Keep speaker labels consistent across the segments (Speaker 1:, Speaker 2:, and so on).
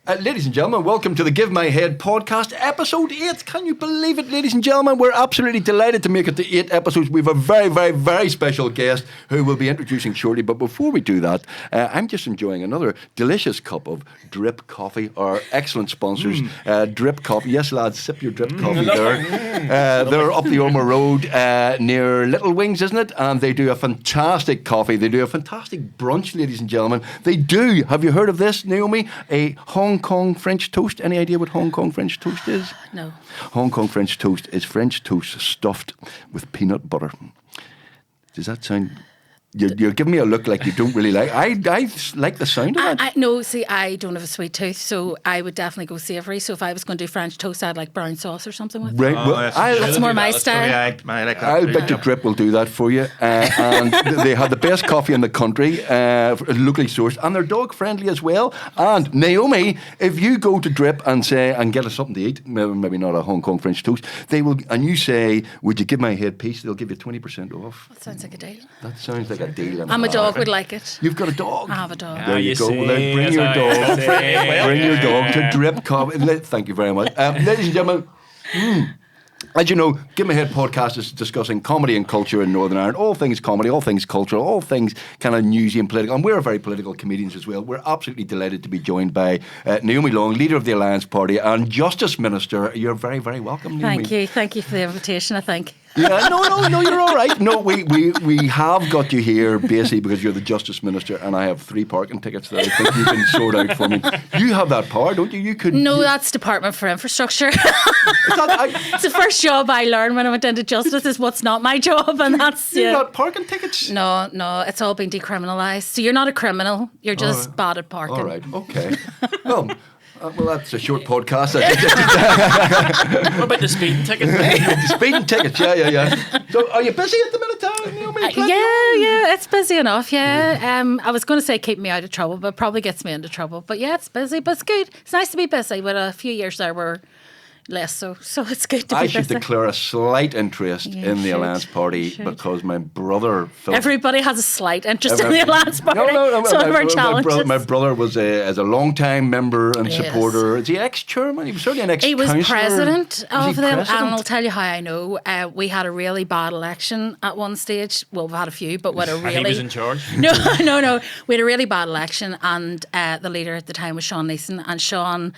Speaker 1: Ladies and gentlemen, welcome to the Give My Head podcast, episode 8. Can you believe it, ladies and gentlemen? We're absolutely delighted to make it to 8 episodes. We have a very, very, very special guest who we'll be introducing shortly. But before we do that, I'm just enjoying another delicious cup of drip coffee, our excellent sponsors, Drip Coffee. Yes, lads, sip your drip coffee there. They're up the Ormer Road near Little Wings, isn't it? And they do a fantastic coffee. They do a fantastic brunch, ladies and gentlemen. They do, have you heard of this, Naomi? A Hong Kong French toast. Any idea what Hong Kong French toast is?
Speaker 2: No.
Speaker 1: Hong Kong French toast is French toast stuffed with peanut butter. Does that sound... You're giving me a look like you don't really like. I like the sound of it.
Speaker 2: No, see, I don't have a sweet tooth, so I would definitely go savoury. So if I was going to do French toast, I'd like brown sauce or something with it.
Speaker 1: Right, well,
Speaker 2: that's more my style.
Speaker 3: I like that.
Speaker 1: I'll bet your Drip will do that for you. And they have the best coffee in the country, locally sourced, and they're dog friendly as well. And Naomi, if you go to Drip and say and get us something to eat, maybe not a Hong Kong French toast, they will, and you say, "Would you give my head piece?" They'll give you 20% off.
Speaker 2: That sounds like a deal.
Speaker 1: That sounds like a deal.
Speaker 2: And my dog would like it.
Speaker 1: You've got a dog.
Speaker 2: I have a dog.
Speaker 1: There you go. Well, bring your dog. Bring your dog to Drip Coffee. Thank you very much, ladies and gentlemen. As you know, Give My Head podcast is discussing comedy and culture in Northern Ireland. All things comedy, all things cultural, all things kind of newsy and political. And we're very political comedians as well. We're absolutely delighted to be joined by Naomi Long, leader of the Alliance Party and Justice Minister. You're very, very welcome, Naomi.
Speaker 2: Thank you. Thank you for the invitation, I think.
Speaker 1: Yeah, no, you're all right. No, we have got you here basically because you're the Justice Minister and I have 3 parking tickets that I think you can sort out for me. You have that power, don't you? You could.
Speaker 2: No, that's Department for Infrastructure. It's the first job I learned when I went into Justice is what's not my job, and that's...
Speaker 1: You got parking tickets?
Speaker 2: No, it's all been decriminalised. So you're not a criminal, you're just bad at parking.
Speaker 1: All right, okay. Well, that's a short podcast.
Speaker 3: What about the speeding ticket?
Speaker 1: The speeding tickets, yeah. So, are you busy at the minute, Naomi?
Speaker 2: Yeah, it's busy enough, yeah. I was going to say keep me out of trouble, but it probably gets me into trouble. But yeah, it's busy, but it's good. It's nice to be busy, but a few years there were less so it's good to be busy.
Speaker 1: I should declare a slight interest in the Alliance Party because my brother...
Speaker 2: Everybody has a slight interest in the Alliance Party.
Speaker 1: No.
Speaker 2: It's one of our challenges.
Speaker 1: My brother was a long-time member and supporter. Is he ex-chairman? He was certainly an ex-councillor.
Speaker 2: He was president of the... And
Speaker 1: president?
Speaker 2: I'll tell you how I know. We had a really bad election at one stage. Well, we've had a few, but what a really...
Speaker 3: And he was in charge?
Speaker 2: No. We had a really bad election and the leader at the time was Sean Neeson, and Sean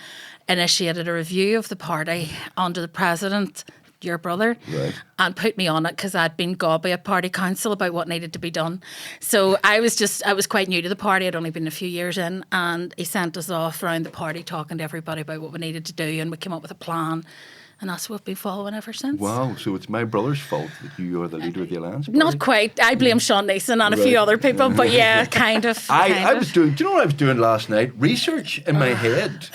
Speaker 2: initiated a review of the party under the president, your brother,
Speaker 1: right,
Speaker 2: and put me on it because I'd been gobby at party council about what needed to be done. So I was quite new to the party. I'd only been a few years in, and he sent us off around the party talking to everybody about what we needed to do, and we came up with a plan. And that's what we've been following ever since.
Speaker 1: Wow, so it's my brother's fault that you are the leader of the Alliance Party?
Speaker 2: Not quite. I blame Sean Neeson and a few other people, but yeah, kind of.
Speaker 1: I was doing, do you know what I was doing last night? Research in my head.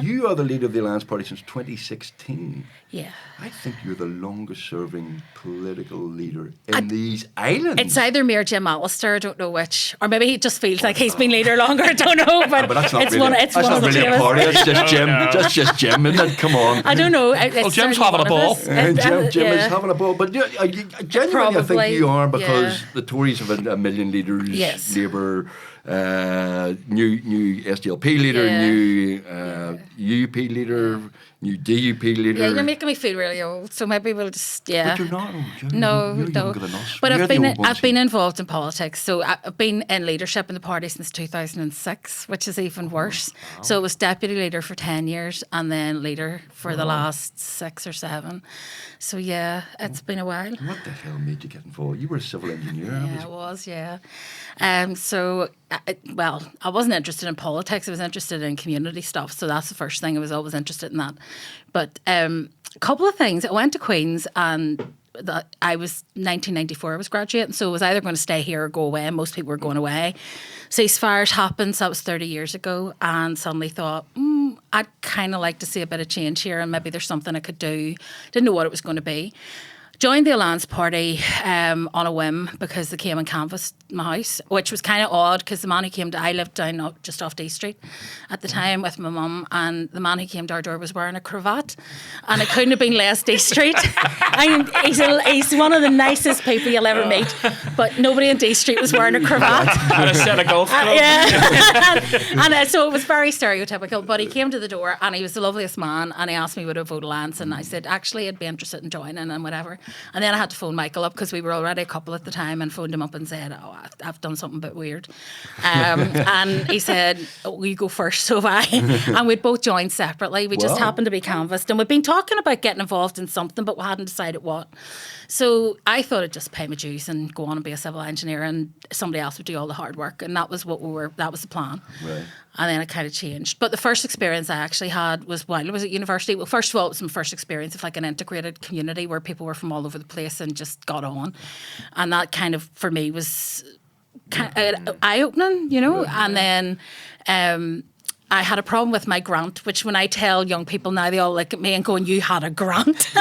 Speaker 1: You are the leader of the Alliance Party since 2016.
Speaker 2: Yeah.
Speaker 1: I think you're the longest serving political leader in these islands.
Speaker 2: It's either me or Jim Allister, I don't know which. Or maybe he just feels like he's been leader longer, I don't know. But
Speaker 1: that's not
Speaker 2: it's
Speaker 1: really,
Speaker 2: one of the
Speaker 1: a party, it's just Jim. That's just Jim, isn't it? Come on.
Speaker 2: I don't know.
Speaker 3: Well, Jim's having a ball.
Speaker 1: Jim is having a ball. But genuinely, I think you are because the Tories have a million leaders,
Speaker 2: yes.
Speaker 1: Labour, new SDLP leader, new UP leader, new DUP leader.
Speaker 2: Yeah, you're making me feel really old, so maybe we'll just,
Speaker 1: But you're not old.
Speaker 2: No.
Speaker 1: Younger than us.
Speaker 2: But I've been involved in politics, so I've been in leadership in the party since 2006, which is even worse. Wow. So I was deputy leader for 10 years and then leader for the last 6 or 7. So yeah, it's been a while.
Speaker 1: What the hell made you get involved? You were a civil engineer.
Speaker 2: Yeah, I was, yeah. So, I wasn't interested in politics. I was interested in community stuff. So that's the first thing. I was always interested in that. But a couple of things. I went to Queen's and I was 1994. I was graduating. So I was either going to stay here or go away. And most people were going away. Ceasefires happened. So that was 30 years ago. And suddenly thought, I'd kind of like to see a bit of change here. And maybe there's something I could do. Didn't know what it was going to be. joined the Alliance Party on a whim because they came and canvassed my house, which was kind of odd because the man who came to, I lived down just off D Street at the time with my mum, and the man who came to our door was wearing a cravat, and it couldn't have been less D Street. And he's one of the nicest people you'll ever meet, but nobody in D Street was wearing a cravat.
Speaker 3: And a set of golf clubs.
Speaker 2: and so it was very stereotypical, but he came to the door and he was the loveliest man, and he asked me would I vote Alliance, and I said actually I'd be interested in joining and whatever. And then I had to phone Michael up because we were already a couple at the time, and phoned him up and said, oh, I've done something a bit weird. And he said, oh, you go first, so have I. And we'd both joined separately. We just happened to be canvassed, and we'd been talking about getting involved in something, but we hadn't decided what. So I thought I'd just pay my dues and go on and be a civil engineer, and somebody else would do all the hard work. And that was that was the plan.
Speaker 1: Right.
Speaker 2: And then it kind of changed. But the first experience I actually had was while I was at university. Well, first of all, it was my first experience of like an integrated community where people were from all over the place and just got on. And that kind of, for me, was kind of eye-opening, you know.
Speaker 1: Yeah.
Speaker 2: And then I had a problem with my grant, which when I tell young people now, they all look at me and going, you had a grant?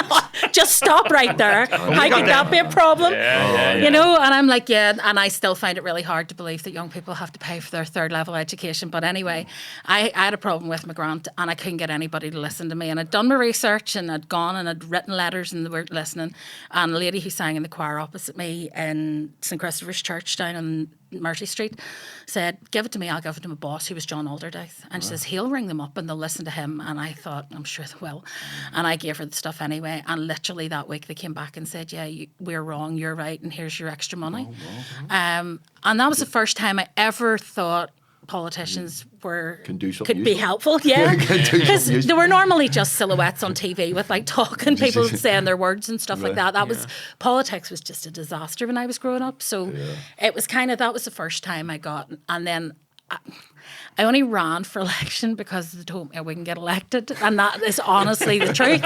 Speaker 2: Just stop right there. How could that be a problem? You know, and I'm like, yeah, and I still find it really hard to believe that young people have to pay for their third level education. But anyway, I had a problem with my grant, and I couldn't get anybody to listen to me. And I'd done my research, and I'd gone and I'd written letters, and they weren't listening. And a lady who sang in the choir opposite me in St. Christopher's Church down on Mercy Street said, give it to me, I'll give it to my boss, who was John Alderdyce. And she says, he'll ring them up and they'll listen to him. And I thought, I'm sure they will. And I gave her the stuff anyway. And literally that week they came back and said, yeah, we're wrong, you're right, and here's your extra money. And that was the first time I ever thought politicians could be helpful, because they were normally just silhouettes on TV with like talking people saying their words and stuff like that. That was politics was just a disaster when I was growing up. So it was kind of, that was the first time I got, and then I only ran for election because they told me I wouldn't get elected, and that is honestly the truth.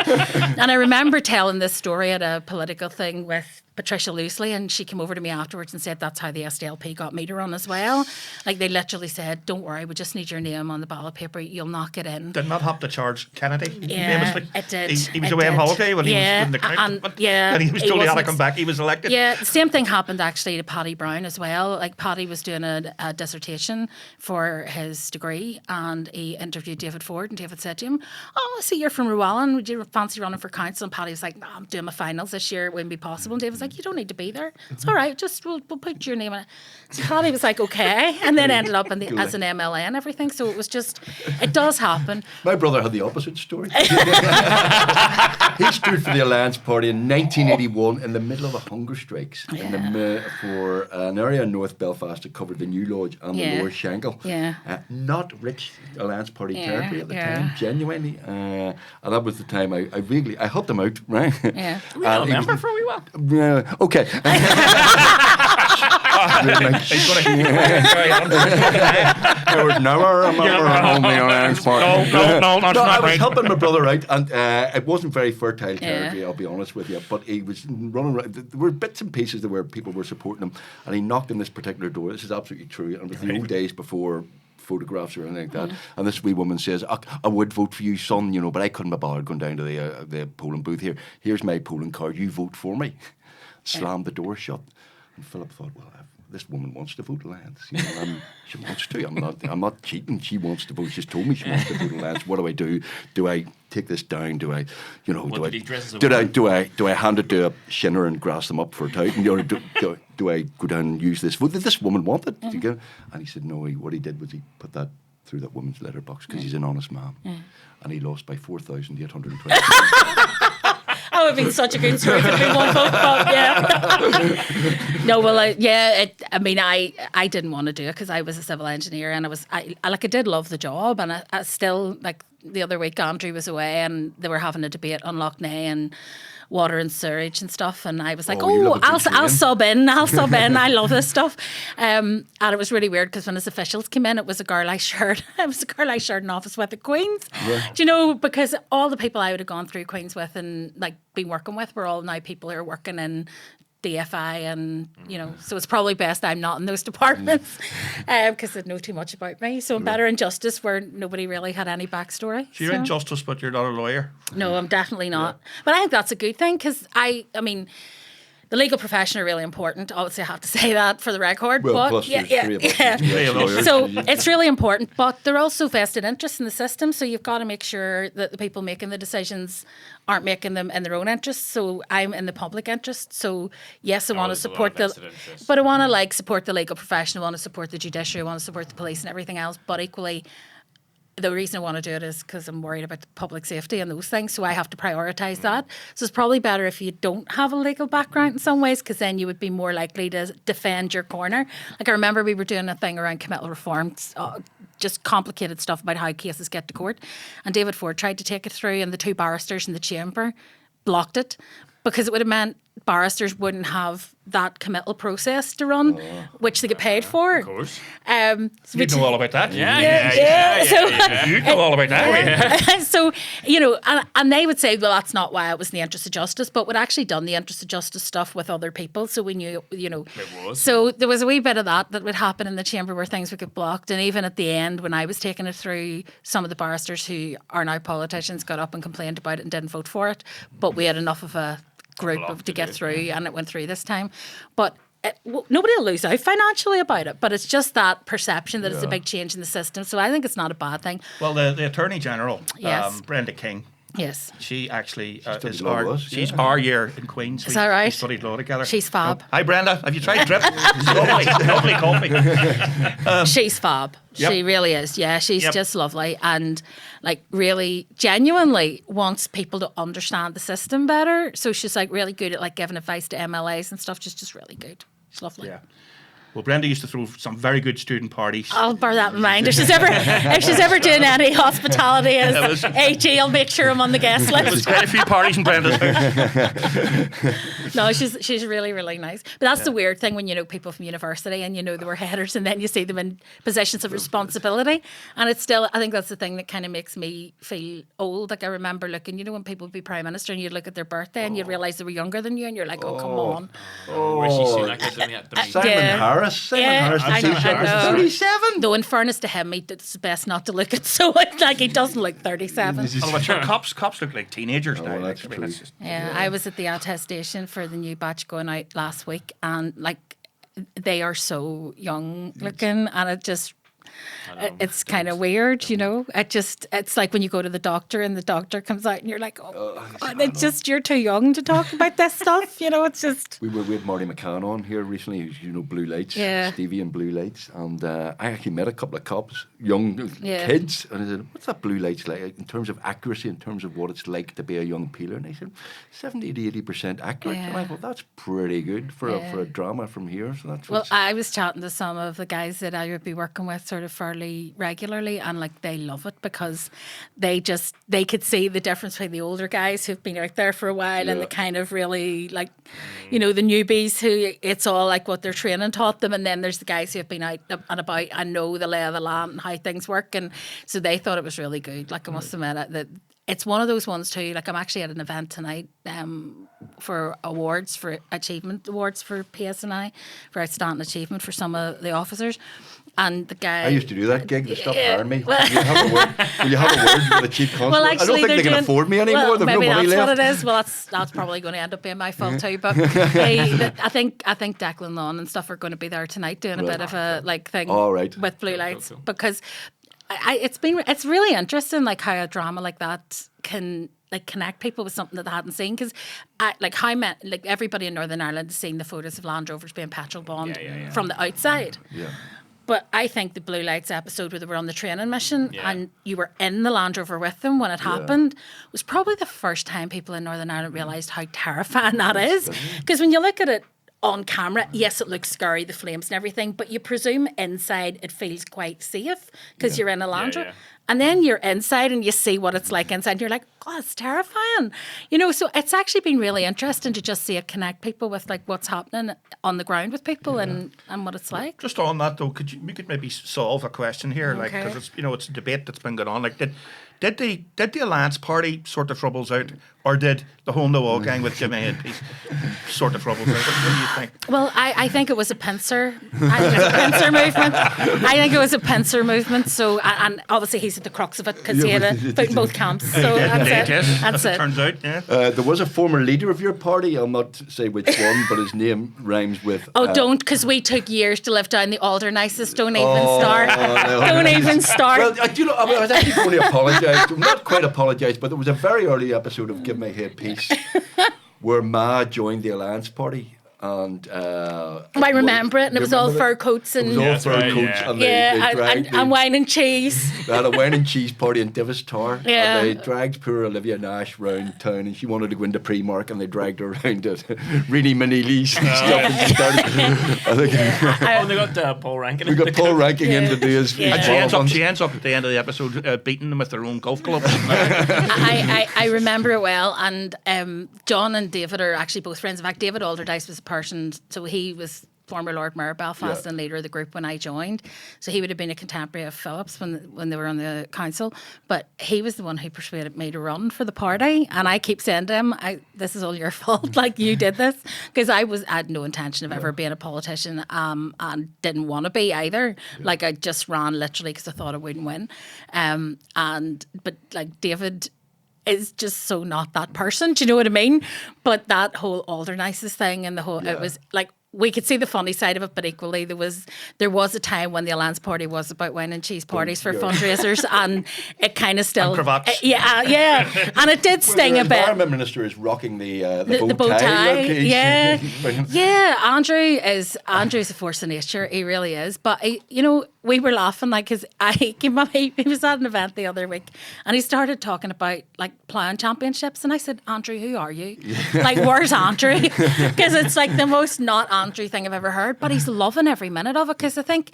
Speaker 2: And I remember telling this story at a political thing with Patricia Loosley, and she came over to me afterwards and said that's how the SDLP got me to run as well. Like, they literally said, don't worry, we just need your name on the ballot paper, you'll not get in.
Speaker 4: Did not have to charge Kennedy?
Speaker 2: Yeah, it did.
Speaker 4: He was away on holiday when he was in the count, and he was told he had to come back, he was elected.
Speaker 2: Yeah, the same thing happened actually to Paddy Brown as well. Like, Paddy was doing a dissertation for his degree, and he interviewed David Ford, and David said to him, oh, I see you're from Llewellyn, would you fancy running for council? And Paddy was like, no, I'm doing my finals this year, it wouldn't be possible. And David was like, you don't need to be there, it's all right, just we'll put your name in it. So Paddy was like, okay, and then ended up as an MLA and everything. So it was just, it does happen.
Speaker 1: My brother had the opposite story. He stood for the Alliance Party in 1981 in the middle of the hunger strikes for an area in North Belfast that covered the New Lodge and the Lower Shankill. Not rich Alliance Party territory at the time, genuinely. And that was the time I helped him out, right?
Speaker 3: Yeah. We don't remember for a wee while.
Speaker 1: Okay.
Speaker 4: He's going to
Speaker 1: I would never remember on the Alliance Party.
Speaker 3: No, that's not
Speaker 1: I was
Speaker 3: right.
Speaker 1: helping my brother out, and it wasn't very fertile territory, I'll be honest with you, but he was running around. There were bits and pieces where people were supporting him, and he knocked on this particular door. This is absolutely true, and it was the old days before photographs or anything like that. And this wee woman says, I would vote for you, son, you know, but I couldn't be bothered going down to the polling booth here. Here's my polling card, you vote for me. Slammed the door shut. And Philip thought, well, this woman wants to vote Alliance. You know, she wants to. I'm not cheating. She wants to vote. She's told me she wants to vote Alliance. What do? Do I take this down? Do I, you know, do I hand it to a shinner and grass them up for a tout? You know, do I go down and use this vote that this woman wanted? And he said no. What he did was he put that through that woman's letterbox because he's an honest man, and he lost by 4,820.
Speaker 2: That would have been such a good story for one vote, but no, well, I didn't want to do it because I was a civil engineer, and I did love the job, and I still, like, the other week Andrew was away and they were having a debate on Lough Neagh and water and sewage and stuff, and I was like, I'll sub in, I love this stuff. And it was really weird because when his officials came in, it was a girl I shared an office with at Queen's. Do you know, because all the people I would have gone through Queen's with and like been working with were all now people who are working in DFI and, so it's probably best I'm not in those departments because they know too much about me. So I'm better in justice where nobody really had any backstory.
Speaker 4: So you're in justice, but you're not a lawyer?
Speaker 2: No, I'm definitely not. But I think that's a good thing because I mean, the legal profession are really important. Obviously, I have to say that for the record.
Speaker 1: Well,
Speaker 2: but
Speaker 1: plus
Speaker 2: yeah.
Speaker 1: three of us.
Speaker 2: So it's really important, but they're also vested interest in the system. So you've got to make sure that the people making the decisions aren't making them in their own interest. So I'm in the public interest. So yes, I want to support but I want to support the legal profession. I want to support the judiciary. I want to support the police and everything else. But equally, the reason I want to do it is because I'm worried about public safety and those things. So I have to prioritise that. So it's probably better if you don't have a legal background in some ways, because then you would be more likely to defend your corner. Like I remember we were doing a thing around committal reform, just complicated stuff about how cases get to court. And David Ford tried to take it through, and the two barristers in the chamber blocked it because it would have meant barristers wouldn't have that committal process to run, which they get paid for.
Speaker 3: Of course.
Speaker 4: You know all about that.
Speaker 2: Yeah.
Speaker 4: You know all about that.
Speaker 2: So, and they would say, well, that's not why it was in the interest of justice, but we'd actually done the interest of justice stuff with other people. So we knew,
Speaker 3: It was.
Speaker 2: So there was a wee bit of that would happen in the chamber where things would get blocked. And even at the end, when I was taking it through, some of the barristers who are now politicians got up and complained about it and didn't vote for it. But we had enough of a group to get through, and it went through this time. But nobody will lose out financially about it, but it's just that perception that it's a big change in the system. So I think it's not a bad thing.
Speaker 4: Well, the Attorney General,
Speaker 2: Yes.
Speaker 4: Brenda King,
Speaker 2: yes,
Speaker 4: she actually
Speaker 1: studied
Speaker 4: is
Speaker 1: law with us,
Speaker 4: she's our year in Queen's.
Speaker 2: Is that right?
Speaker 4: We studied law together.
Speaker 2: She's fab.
Speaker 4: Hi, Brenda. Have you tried Drip? It's lovely coffee.
Speaker 2: She's fab.
Speaker 4: Yep.
Speaker 2: She really is. Yeah, she's just lovely and really genuinely wants people to understand the system better. So she's really good at giving advice to MLAs and stuff. She's just really good. She's lovely.
Speaker 4: Yeah. Well, Brenda used to throw some very good student parties.
Speaker 2: I'll bear that in mind. If she's ever doing any hospitality as AG, I'll make sure I'm on the guest list.
Speaker 4: There's quite a few parties in Brenda's house.
Speaker 2: No, she's really, really nice. But that's the weird thing when you know people from university and you know they were headers and then you see them in positions of responsibility. And it's still, I think that's the thing that kind of makes me feel old. I remember looking, when people would be Prime Minister and you'd look at their birthday and you'd realise they were younger than you and you're like, oh, come on.
Speaker 3: Rishi Sunak is only at 30.
Speaker 1: Simon Harris.
Speaker 2: I know.
Speaker 1: 37.
Speaker 2: Though in fairness to him, it's best not to look at so he doesn't look 37.
Speaker 4: Oh, but sure, cops look like teenagers now.
Speaker 1: That's true.
Speaker 2: Yeah, I was at the attestation for the new batch going out last week, and they are so young looking, and it just. It's kind of weird, It's like when you go to the doctor and the doctor comes out and you're like, it's just you're too young to talk about this stuff, It's just.
Speaker 1: We had Marty McCann on here recently, who's Blue Lights, Stevie and Blue Lights, and I actually met a couple of cops, young kids, and I said, "What's that Blue Lights like in terms of accuracy, in terms of what it's like to be a young peeler?" And they said, 70 to 80% accurate. And I thought that's pretty good for a drama from here. So that's
Speaker 2: well, I was chatting to some of the guys that I would be working with sort of fairly regularly, and they love it because they could see the difference between the older guys who've been out there for a while and the kind of really the newbies who it's all what their training taught them, and then there's the guys who have been out and about and know the lay of the land and how things work, and so they thought it was really good. I must admit that it's one of those ones too. I'm actually at an event tonight for awards, for achievement awards for PSNI for outstanding achievement for some of the officers. And the guy...
Speaker 1: I used to do that gig. They stopped hiring me. Will you have a word with the chief constable?
Speaker 2: Well, actually,
Speaker 1: I don't think they can afford me anymore.
Speaker 2: Well,
Speaker 1: They've
Speaker 2: maybe
Speaker 1: no money
Speaker 2: that's
Speaker 1: left.
Speaker 2: what it is. Well, that's probably going to end up being my fault too. But I think Declan Lawn and stuff are going to be there tonight doing a bit of a thing with Blue Lights because it's really interesting how a drama like that can connect people with something that they hadn't seen, because everybody in Northern Ireland has seen the photos of Land Rovers being petrol bombed from the outside.
Speaker 1: Yeah.
Speaker 2: But I think the Blue Lights episode where they were on the training mission and you were in the Land Rover with them when it happened was probably the first time people in Northern Ireland realised how terrifying that is. Because when you look at it on camera, yes, it looks scary, the flames and everything, but you presume inside it feels quite safe because you're in a Land Rover. And then you're inside and you see what it's like inside. And you're like, oh, it's terrifying. So it's actually been really interesting to just see it connect people with like what's happening on the ground with people and what it's like.
Speaker 4: Just on that though, we could maybe solve a question here, like because it's it's a debate that's been going on. Like, did the Alliance Party sort the troubles out, or did the Home No Wall gang with Give My Headpiece sort the troubles out? What do you think?
Speaker 2: Well, I think it was a pincer. I think it was a pincer movement. I think it was a pincer movement. So, and obviously he's at the crux of it because he had a foot in both camps. So that's it. That's it.
Speaker 4: Turns out, yeah.
Speaker 1: There was a former leader of your party. I'll not say which one, but his name rhymes with.
Speaker 2: Don't, because we took years to live down the Aldernices. Don't even start. Don't even start.
Speaker 1: Well, I was actually going to apologise. Not quite apologise, but there was a very early episode of Give My Headpiece where Ma joined the Alliance Party. And
Speaker 2: I remember it, and it was all fur coats and and wine and cheese.
Speaker 1: They had a wine and cheese party in Divis Tower.
Speaker 2: Yeah.
Speaker 1: And they dragged poor Olivia Nash round town, and she wanted to go into Primark, and they dragged her around to Reedy Manilis and stuff. And she started.
Speaker 3: They got Paul Rankin.
Speaker 1: We got Paul Rankin in to do his.
Speaker 4: And she ends up at the end of the episode beating them with their own golf club.
Speaker 2: I remember it well, and John and David are actually both friends. In fact, David Alderdice was person, so he was former Lord Mayor of Belfast and leader of the group when I joined. So he would have been a contemporary of Phillips when they were on the council. But he was the one who persuaded me to run for the party. And I keep saying to him, this is all your fault. Like, you did this. Because I had no intention of ever being a politician and didn't want to be either. Yeah. Like, I just ran literally because I thought I wouldn't win. But like David is just so not that person. Do you know what I mean? But that whole Aldernices thing and the whole, it was like, we could see the funny side of it, but equally there was a time when the Alliance Party was about wine and cheese parties for fundraisers, and it kind of still...
Speaker 4: And cravats.
Speaker 2: Yeah. And it did sting a bit.
Speaker 1: The Environment Minister is rocking the bow tie.
Speaker 2: Yeah. Andrew's a force of nature. He really is. But, we were laughing, like, because he was at an event the other week, and he started talking about, like, ploughing championships, and I said, Andrew, who are you? Like, where's Andrew? Because it's, like, the most not Andrew thing I've ever heard, but he's loving every minute of it, because I think,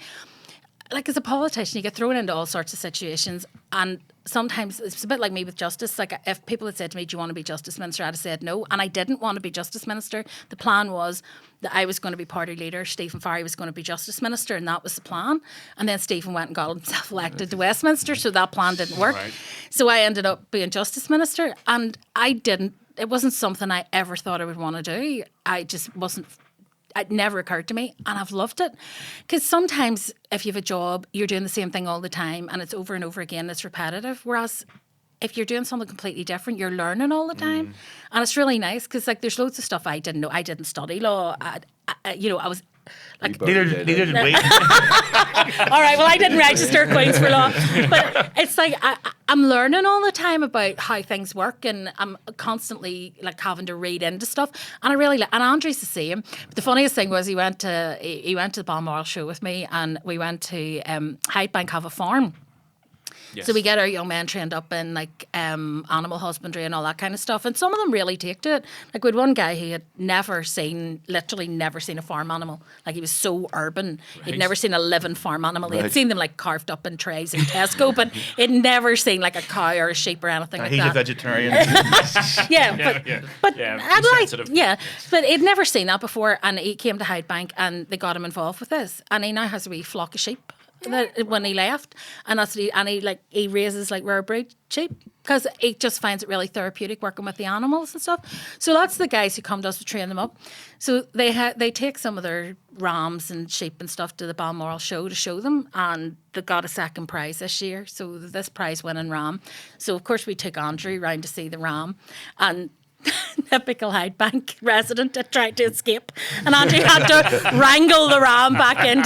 Speaker 2: like, as a politician, you get thrown into all sorts of situations, and sometimes it's a bit like me with justice. Like, if people had said to me, do you want to be Justice Minister, I'd have said no, and I didn't want to be Justice Minister. The plan was that I was going to be party leader, Stephen Farry was going to be Justice Minister, and that was the plan. And then Stephen went and got himself elected to Westminster, so that plan didn't work. Right. So I ended up being Justice Minister, and it wasn't something I ever thought I would want to do. It never occurred to me, and I've loved it. Because sometimes if you have a job, you're doing the same thing all the time, and it's over and over again, it's repetitive. Whereas if you're doing something completely different, you're learning all the time. And it's really nice, because like, there's loads of stuff I didn't know. I didn't study law. I was... Like,
Speaker 4: neither did we.
Speaker 2: All right, well, I didn't register Queen's for law, but it's like I'm learning all the time about how things work, and I'm constantly like having to read into stuff. And I really and Andrew's the same. But the funniest thing was he went to the Balmoral show with me, and we went to Hyde Bank have a farm. Yes. So we get our young men trained up in like animal husbandry and all that kind of stuff, and some of them really take to it. Like, we had one guy who had literally never seen a farm animal. Like, he was so urban, he'd never seen a living farm animal. He had seen them like carved up in trays in Tesco, but he'd never seen like a cow or a sheep or anything like that.
Speaker 4: He's a vegetarian.
Speaker 2: But he'd never seen that before, and he came to Hyde Bank, and they got him involved with this, and he now has a wee flock of sheep. When he left, and that's what he raises like rare breed sheep, because he just finds it really therapeutic working with the animals and stuff. So that's the guys who come to us to train them up. So they take some of their rams and sheep and stuff to the Balmoral show to show them, and they got a second prize this year. So this prize winning ram. So of course we took Andrew round to see the ram, and typical Hyde Bank resident had tried to escape, and Andrew had to wrangle the ram back and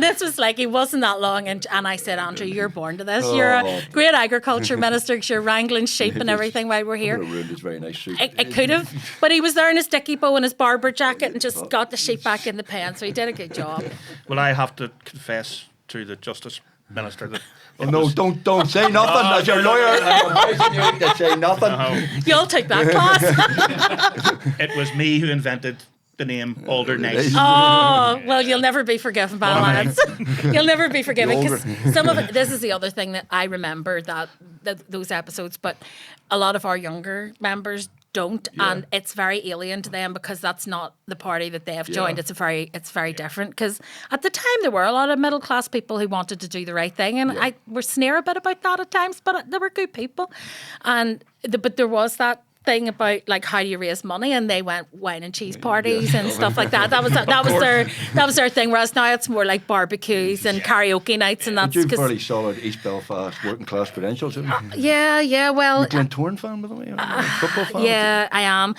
Speaker 2: this was like, he wasn't that long, and I said, Andrew, you're born to this. You're a great agriculture minister, because you're wrangling sheep and everything while we're here.
Speaker 1: His very nice suit.
Speaker 2: It could have, but he was there in his dicky bow and his barber jacket and just got the sheep back in the pen, so he did a good job.
Speaker 4: Well, I have to confess to the Justice Minister that...
Speaker 1: No, don't say nothing. As your lawyer, I'm advising you to say nothing.
Speaker 2: You'll take that class.
Speaker 4: It was me who invented the name Alder Nice.
Speaker 2: Oh, well, you'll never be forgiven by Alliance. You'll never be forgiven because some of it, this is the other thing that I remember that those episodes, but a lot of our younger members don't, and it's very alien to them because that's not the party that they have joined. It's very different because at the time there were a lot of middle class people who wanted to do the right thing, and I were sneer a bit about that at times, but they were good people, but there was that thing about like how do you raise money, and they went wine and cheese parties and stuff like that. That was their thing. Whereas now it's more like barbecues and karaoke nights, and that's
Speaker 1: you've fairly solid East Belfast working class credentials.
Speaker 2: Yeah. Well,
Speaker 1: you're a Glentoran fan, by the way. Football fan.
Speaker 2: Yeah, I am.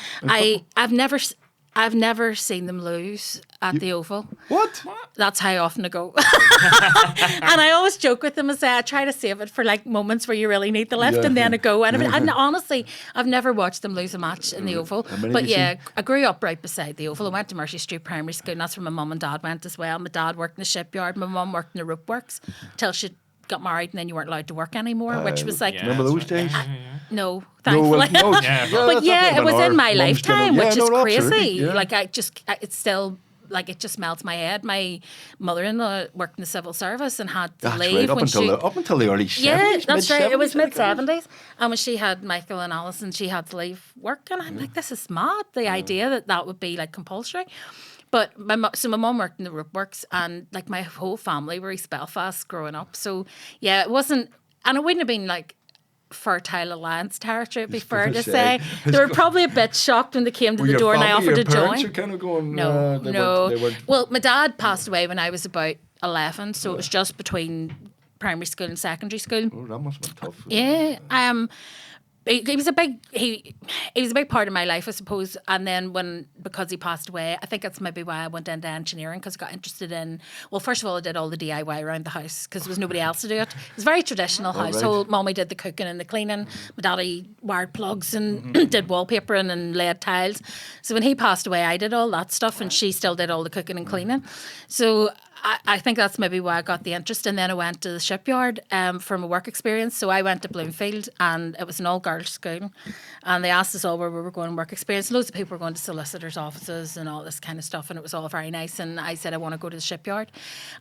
Speaker 2: I've never seen them lose at the Oval.
Speaker 1: What?
Speaker 2: That's how often I go. And I always joke with them and say I try to save it for like moments where you really need the lift, and then I go. And honestly, I've never watched them lose a match in the Oval. But yeah, I grew up right beside the Oval. I went to Mercy Street Primary School, and that's where my mum and dad went as well. My dad worked in the shipyard. My mum worked in the rope works till she got married, and then you weren't allowed to work anymore, which was like...
Speaker 1: Remember those days?
Speaker 2: No, thankfully.
Speaker 1: But
Speaker 2: yeah, it was in my lifetime, which is crazy.
Speaker 1: Yeah.
Speaker 2: Like, it's still... Like, it just melts my head. My mother-in-law worked in the civil service and had to leave
Speaker 1: up until the early 70s.
Speaker 2: Yeah, that's right. It was
Speaker 1: mid-70s.
Speaker 2: mid-70s. And when she had Michael and Alison, she had to leave work. And I'm like, this is mad, the idea that would be, like, compulsory. But my mum worked in the rope works, and, like, my whole family were East Belfast growing up. So, yeah, it wasn't... And it wouldn't have been, like, fertile Alliance territory, it'd be fair to say. They were probably a bit shocked when they came to the door and I offered to join.
Speaker 1: Are kind of going,
Speaker 2: no.
Speaker 1: They weren't.
Speaker 2: Well, my dad passed away when I was about 11, so it was just between primary school and secondary school.
Speaker 1: Oh, that must have been tough.
Speaker 2: Yeah, he was a big part of my life, I suppose. And then because he passed away, I think that's maybe why I went into engineering, because I got interested in. Well, first of all, I did all the DIY around the house because there was nobody else to do it. It was a very traditional household. Right. Mummy did the cooking and the cleaning. My daddy wired plugs and did wallpapering and laid tiles. So when he passed away, I did all that stuff, and she still did all the cooking and cleaning. So I think that's maybe why I got the interest. And then I went to the shipyard for my work experience. So I went to Bloomfield, and it was an all-girls school. And they asked us all where we were going work experience. Loads of people were going to solicitors' offices and all this kind of stuff, and it was all very nice. And I said, I want to go to the shipyard.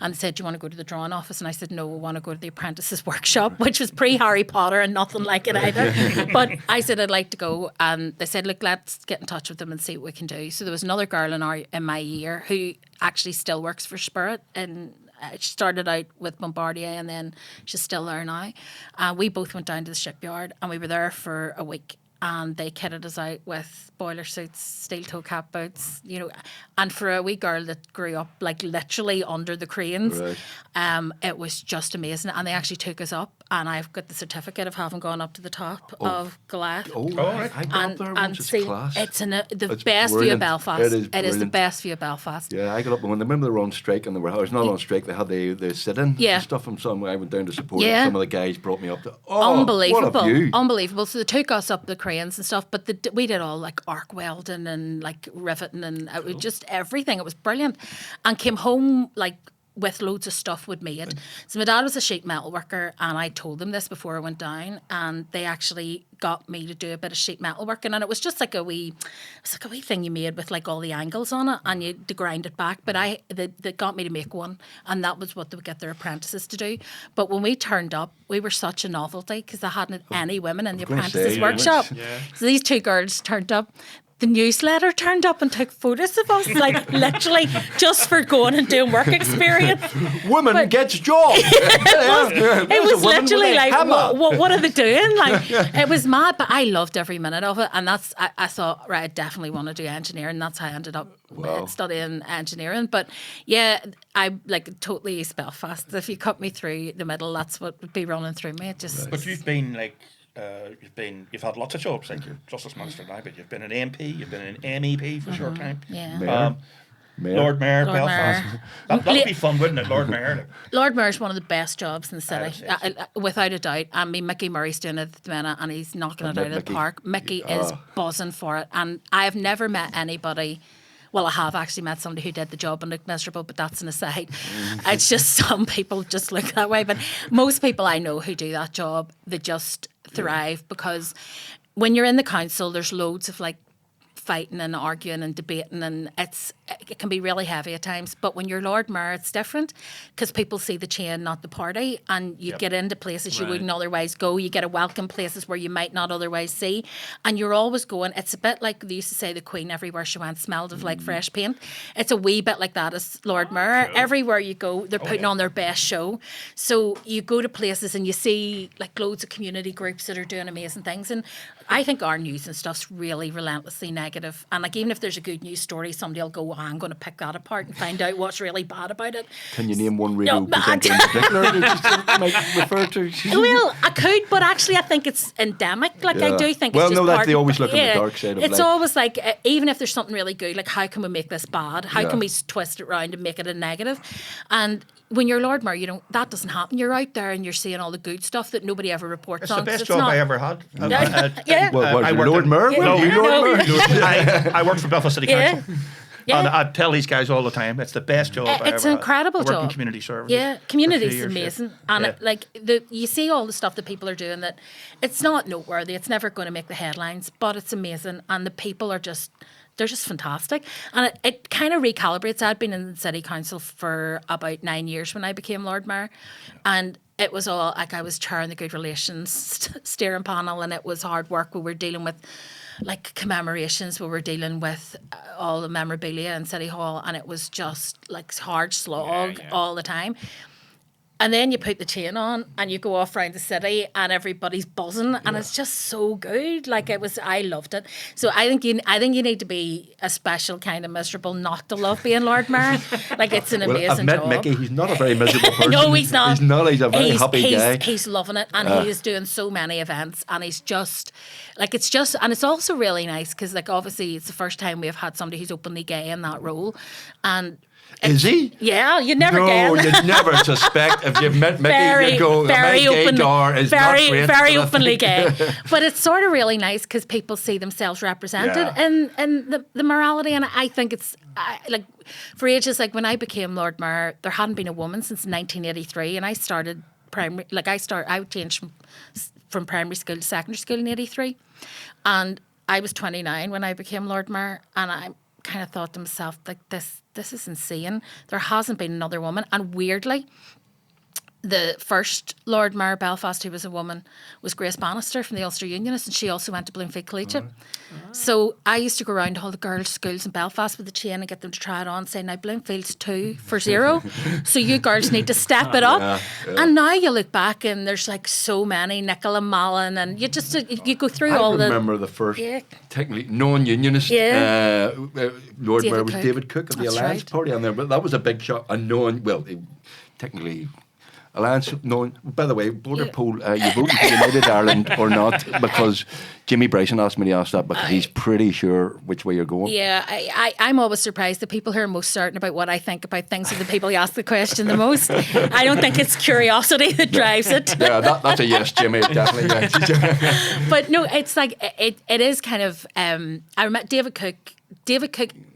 Speaker 2: And they said, do you want to go to the drawing office? And I said, no, I want to go to the apprentices' workshop, which was pre-Harry Potter and nothing like it either. But I said, I'd like to go. And they said, look, let's get in touch with them and see what we can do. So there was another girl in my year who actually still works for Spirit, and she started out with Bombardier, and then she's still there now. We both went down to the shipyard, and we were there for a week, and they kitted us out with boiler suits, steel toe cap boots, and for a wee girl that grew up like literally under the cranes, it was just amazing. And they actually took us up, and I've got the certificate of having gone up to the top of Goliath.
Speaker 1: Oh, right. I got up there once. It's class.
Speaker 2: It's the best view of Belfast. It is the best view of Belfast.
Speaker 1: Yeah, I got up when they remember they were on strike, and they were, I was not on strike, they had the sit-in and stuff, and some I went down to support it. Some of the guys brought me up to,
Speaker 2: unbelievable.
Speaker 1: What a view.
Speaker 2: Unbelievable. So they took us up the cranes and stuff, but we did all like arc welding and like riveting, and it was just everything. It was brilliant, and came home like with loads of stuff we'd made. So my dad was a sheet metal worker, and I told them this before I went down, and they actually got me to do a bit of sheet metal working, and it was just like a wee thing you made with like all the angles on it, and you had to grind it back. But they got me to make one, and that was what they would get their apprentices to do. But when we turned up, we were such a novelty because there hadn't any women in the apprentices workshop. So these two girls turned up. The newsletter turned up and took photos of us, like literally just for going and doing work experience.
Speaker 1: Woman gets job.
Speaker 2: It was literally like, what are they doing? Like, it was mad, but I loved every minute of it. And I thought, right, I definitely want to do engineering. That's how I ended up studying engineering. But yeah, I like totally East Belfast. If you cut me through the middle, that's what would be running through me.
Speaker 4: But you've been like, you've had lots of jobs, like you're Justice Minister now, but you've been an MP, you've been an MEP for a short time.
Speaker 2: Yeah.
Speaker 1: Mayor.
Speaker 4: Lord Mayor, Belfast. That would be fun, wouldn't it, Lord Mayor?
Speaker 2: Lord Mayor's one of the best jobs in the city, without a doubt. I mean, Mickey Murray's doing it at the minute, and he's knocking it out of the park. Mickey is buzzing for it, and I have never met anybody. Well, I have actually met somebody who did the job and looked miserable, but that's an aside. It's just some people just look that way. But most people I know who do that job, they just thrive because when you're in the council, there's loads of like fighting and arguing and debating, and it can be really heavy at times. But when you're Lord Mayor, it's different because people see the chain, not the party, and you get into places you wouldn't otherwise go. You get a welcome places where you might not otherwise see, and you're always going. It's a bit like they used to say the Queen everywhere she went smelled of like fresh paint. It's a wee bit like that as Lord Mayor. Cool. Everywhere you go, they're putting on their best show. So you go to places and you see like loads of community groups that are doing amazing things, and I think our news and stuff's really relentlessly negative. And like even if there's a good news story, somebody will go, I'm going to pick that apart and find out what's really bad about it.
Speaker 1: Can you name one radio presenter in particular that you might refer to?
Speaker 2: Well, I could, but actually I think it's endemic. Like I do think it's just
Speaker 1: they always look at the dark side of life.
Speaker 2: It's always like, even if there's something really good, like how can we make this bad? How can we twist it around and make it a negative? And when you're Lord Mayor, that doesn't happen. You're out there and you're seeing all the good stuff that nobody ever reports on.
Speaker 4: It's the best job I ever had.
Speaker 1: I worked Lord Mayor?
Speaker 4: I worked for Belfast City Council.
Speaker 2: Yeah.
Speaker 4: And I tell these guys all the time, it's the best job I ever had.
Speaker 2: It's an incredible job.
Speaker 4: Working community services.
Speaker 2: Yeah, community is amazing. And you see all the stuff that people are doing that it's not noteworthy. It's never going to make the headlines, but it's amazing. And the people are they're just fantastic. And it kind of recalibrates. I'd been in the city council for about 9 years when I became Lord Mayor. And it was all like I was chairing the good relations steering panel, and it was hard work. We were dealing with like commemorations, we were dealing with all the memorabilia in City Hall, and it was just like hard slog all the time. And then you put the chain on and you go off around the city and everybody's buzzing and it's just so good. Like I loved it. So I think you need to be a special kind of miserable not to love being Lord Mayor. Like it's an amazing
Speaker 1: job.
Speaker 2: I've
Speaker 1: met Mickey. He's not a very miserable person.
Speaker 2: No, he's not.
Speaker 1: He's not. He's a very happy guy.
Speaker 2: He's loving it, and he is doing so many events, and he's just like and it's also really nice because like obviously it's the first time we've had somebody who's openly gay in that role, and.
Speaker 1: Is he?
Speaker 2: Yeah, you never get.
Speaker 1: No, you'd never suspect if you've met Mickey, you'd go, my gay door is not great.
Speaker 2: Very openly gay. But it's sort of really nice because people see themselves represented in the morality. And I think it's, like, for ages, like when I became Lord Mayor, there hadn't been a woman since 1983. And I started primary, I changed from primary school to secondary school in 83. And I was 29 when I became Lord Mayor. And I kind of thought to myself, like, this is insane. There hasn't been another woman. And weirdly, the first Lord Mayor Belfast who was a woman was Grace Bannister from the Ulster Unionists, and she also went to Bloomfield Collegiate. So I used to go around to all the girls' schools in Belfast with the chain and get them to try it on, saying, now Bloomfield's 2-0, so you girls need to step it up. And now you look back and there's like so many, Nicola Mallon, and you go through all the...
Speaker 1: I remember the first technically non-unionist Lord Mayor was David Cook of the Alliance Party on there, but that was a big shock. Technically... Alliance, by the way, border poll, you voted for United Ireland or not? Because Jimmy Bryson asked me to ask that because he's pretty sure which way you're going.
Speaker 2: Yeah, I'm always surprised. The people who are most certain about what I think about things are the people who ask the question the most. I don't think it's curiosity that drives it.
Speaker 1: Yeah, that's a yes, Jimmy, definitely. Yes.
Speaker 2: But no, it's like, it is kind of, I remember David Cook,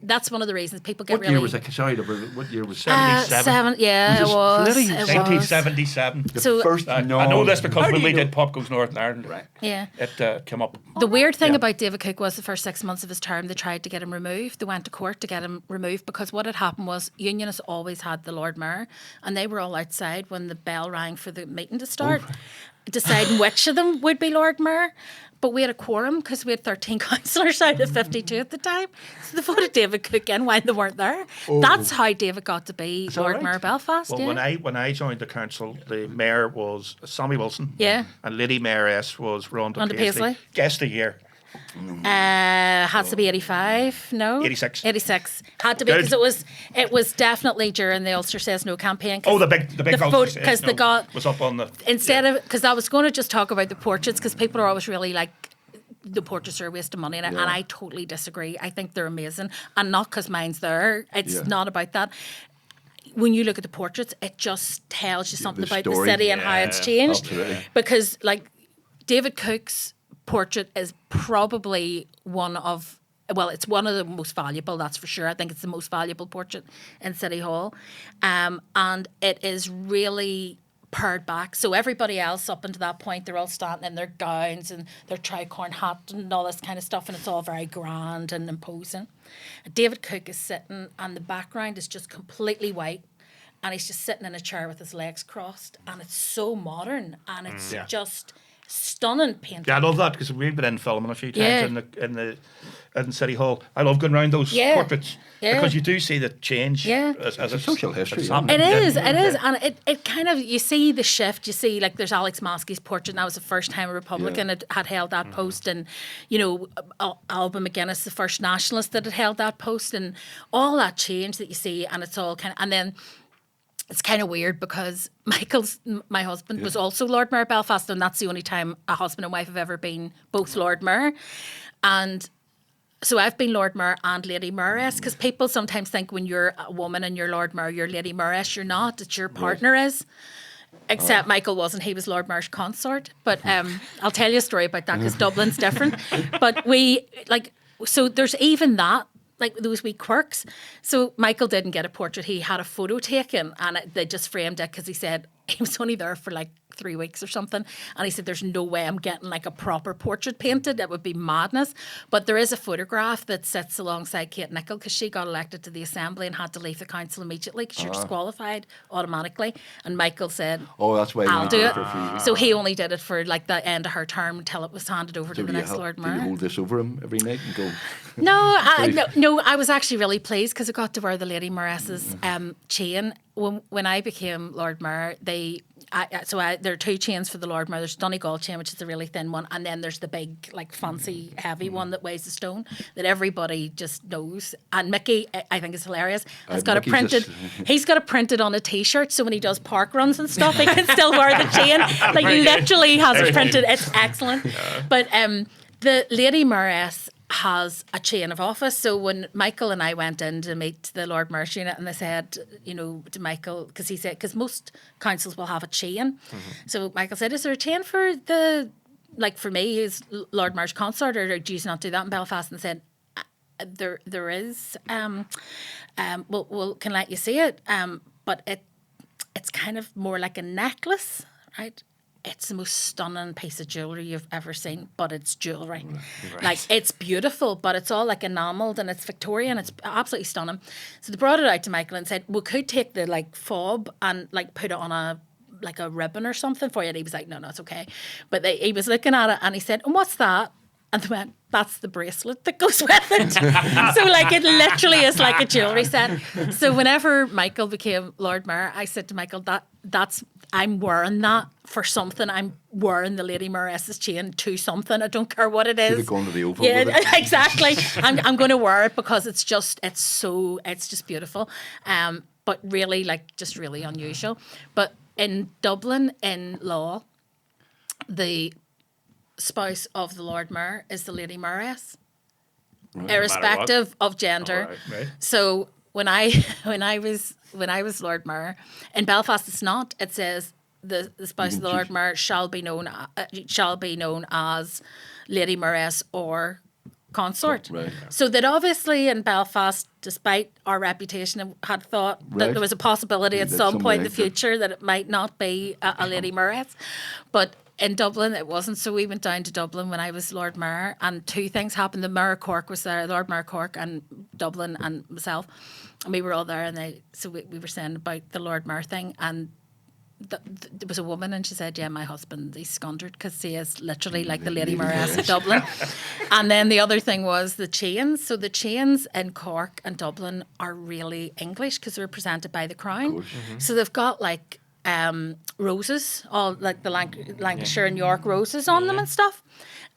Speaker 2: that's one of the reasons people get
Speaker 1: What year was it? Sorry, what year was it?
Speaker 4: 77?
Speaker 2: It was.
Speaker 4: 1977.
Speaker 2: So,
Speaker 4: I know this because when we did Pop Goes Northern Ireland, it came up.
Speaker 2: The weird thing about David Cook was the first 6 months of his term, they tried to get him removed. They went to court to get him removed because what had happened was Unionists always had the Lord Mayor, and they were all outside when the bell rang for the meeting to start, deciding which of them would be Lord Mayor. But we had a quorum because we had 13 councillors out of 52 at the time. So they voted David Cook in when they weren't there. That's how David got to be Lord Mayor Belfast.
Speaker 4: Well, when I joined the council, the mayor was Sammy Wilson.
Speaker 2: Yeah.
Speaker 4: And Lady Mayoress was Rhonda
Speaker 2: Paisley.
Speaker 4: Guess the year.
Speaker 2: Has to be 85, no?
Speaker 4: 86.
Speaker 2: 86. Had to be because it was definitely during the Ulster Says No campaign.
Speaker 4: The big vote.
Speaker 2: Because they got...
Speaker 4: was up on the...
Speaker 2: Instead of... Because I was going to just talk about the portraits because people are always really like, the portraits are a waste of money, and I totally disagree. I think they're amazing. And not because mine's there. It's not about that. When you look at the portraits, it just tells you something about the city and how it's changed.
Speaker 1: Absolutely.
Speaker 2: Because, like, David Cook's portrait is probably it's one of the most valuable, that's for sure. I think it's the most valuable portrait in City Hall. And it is really pared back. So everybody else up until that point, they're all standing in their gowns and their tricorn hat and all this kind of stuff, and it's all very grand and imposing. David Cook is sitting, and the background is just completely white, and he's just sitting in a chair with his legs crossed, and it's so modern, and it's just stunning painting.
Speaker 4: Yeah, I love that because we've been in filming a few times in City Hall. I love going around those portraits because you do see the change as it's
Speaker 1: social history.
Speaker 2: It is, and it kind of, you see the shift. You see, like, there's Alex Maskey's portrait, and that was the first time a Republican had held that post, and Alba McGuinness, the first nationalist that had held that post, and all that change that you see, and it's all kind of, and then. It's kind of weird because my husband, was also Lord Mayor of Belfast, and that's the only time a husband and wife have ever been both Lord Mayor. And so I've been Lord Mayor and Lady Mayoress, because people sometimes think when you're a woman and you're Lord Mayor, you're Lady Mayoress. You're not. It's your partner is. Except Michael wasn't. He was Lord Mayor's consort. But I'll tell you a story about that because Dublin's different. But so there's even that. Like those wee quirks. So Michael didn't get a portrait. He had a photo taken, and they just framed it because he said he was only there for like 3 weeks or something. And he said, there's no way I'm getting like a proper portrait painted. That would be madness. But there is a photograph that sits alongside Kate Nicholl because she got elected to the Assembly and had to leave the council immediately because she was disqualified automatically. And Michael said,
Speaker 1: that's why
Speaker 2: I'll do it.
Speaker 1: For a few weeks.
Speaker 2: So he only did it for like the end of her term until it was handed over to the next Lord Mayor.
Speaker 1: Do you hold this over him every night and go?
Speaker 2: No, I was actually really pleased because I got to wear the Lady Mayoress's chain. When I became Lord Mayor, there are 2 chains for the Lord Mayor. There's Donegal chain, which is the really thin one, and then there's the big, like, fancy, heavy one that weighs a stone that everybody just knows. And Mickey, I think is hilarious, has got it printed. He's got it printed on a T-shirt, so when he does park runs and stuff, he can still wear the chain. Like, literally has it printed. It's excellent. But the Lady Mayoress has a chain of office. So when Michael and I went in to meet the Lord Mayor's unit, and they said, to Michael, because he said, because most councils will have a chain. So Michael said, is there a chain for for me, who's Lord Mayor's consort, or do you not do that in Belfast? And said, there is. We'll can let you see it. But it's kind of more like a necklace, right? It's the most stunning piece of jewellery you've ever seen, but it's jewellery. Right. Like, it's beautiful, but it's all like enamelled and it's Victorian. It's absolutely stunning. So they brought it out to Michael and said, we could take the fob and put it on a ribbon or something for you. And he was like, no, it's okay. But he was looking at it and he said, and what's that? And they went, that's the bracelet that goes with it. So it literally is like a jewellery set. So whenever Michael became Lord Mayor, I said to Michael, that's I'm wearing that for something. I'm wearing the Lady Mayoress's chain to something. I don't care what it is.
Speaker 1: Should have gone to the Oval.
Speaker 2: Yeah,
Speaker 1: with it.
Speaker 2: exactly. I'm going to wear it because it's just beautiful. But really, just really unusual. But in Dublin, in law, the spouse of the Lord Mayor is the Lady Mayoress, irrespective of gender.
Speaker 4: Right.
Speaker 2: So when I was Lord Mayor in Belfast, it's not. It says the spouse of the Lord Mayor shall be known as Lady Mayoress or consort.
Speaker 1: Right.
Speaker 2: So that obviously in Belfast, despite our reputation, had thought that there was a possibility at some point in the future that it might not be a Lady Mayoress, but in Dublin, it wasn't. So we went down to Dublin when I was Lord Mayor, and 2 things happened. The Mayor of Cork was there, Lord Mayor of Cork, and Dublin, and myself, and we were all there. And we were saying about the Lord Mayor thing, and there was a woman, and she said, "Yeah, my husband, he's squandered because he is literally like the Lady Mayoress of Dublin." And then the other thing was the chains. So the chains in Cork and Dublin are really English because they're presented by the Crown. So they've got roses, all like the Lancashire and York roses on them and stuff.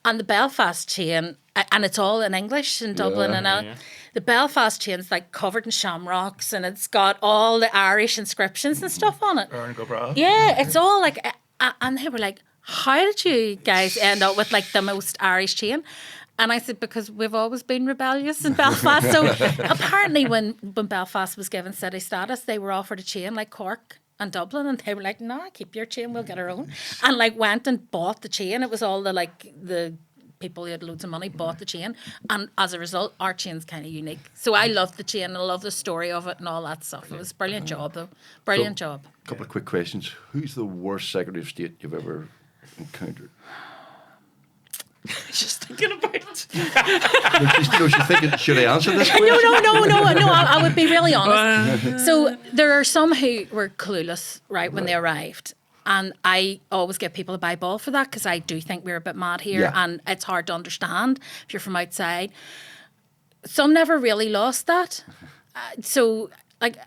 Speaker 2: And the Belfast chain, and it's all in English in Dublin. The Belfast chain's covered in shamrocks, and it's got all the Irish inscriptions and stuff on it. Yeah, it's all and they were like, how did you guys end up with the most Irish chain? And I said, because we've always been rebellious in Belfast. So apparently when Belfast was given city status, they were offered a chain like Cork and Dublin, and they were like, no, keep your chain, we'll get our own. And went and bought the chain. It was all the people who had loads of money bought the chain, and as a result, our chain's kind of unique. So I love the chain and I love the story of it and all that stuff. It was a brilliant job, though. Brilliant job.
Speaker 1: A couple of quick questions. Who's the worst Secretary of State you've ever encountered?
Speaker 3: Just thinking about it.
Speaker 1: She's thinking, should I answer this question?
Speaker 2: No. I would be really honest. So there are some who were clueless, right, when they arrived. And I always give people a bye ball for that because I do think we're a bit mad here and it's hard to understand if you're from outside. Some never really lost that. So, like,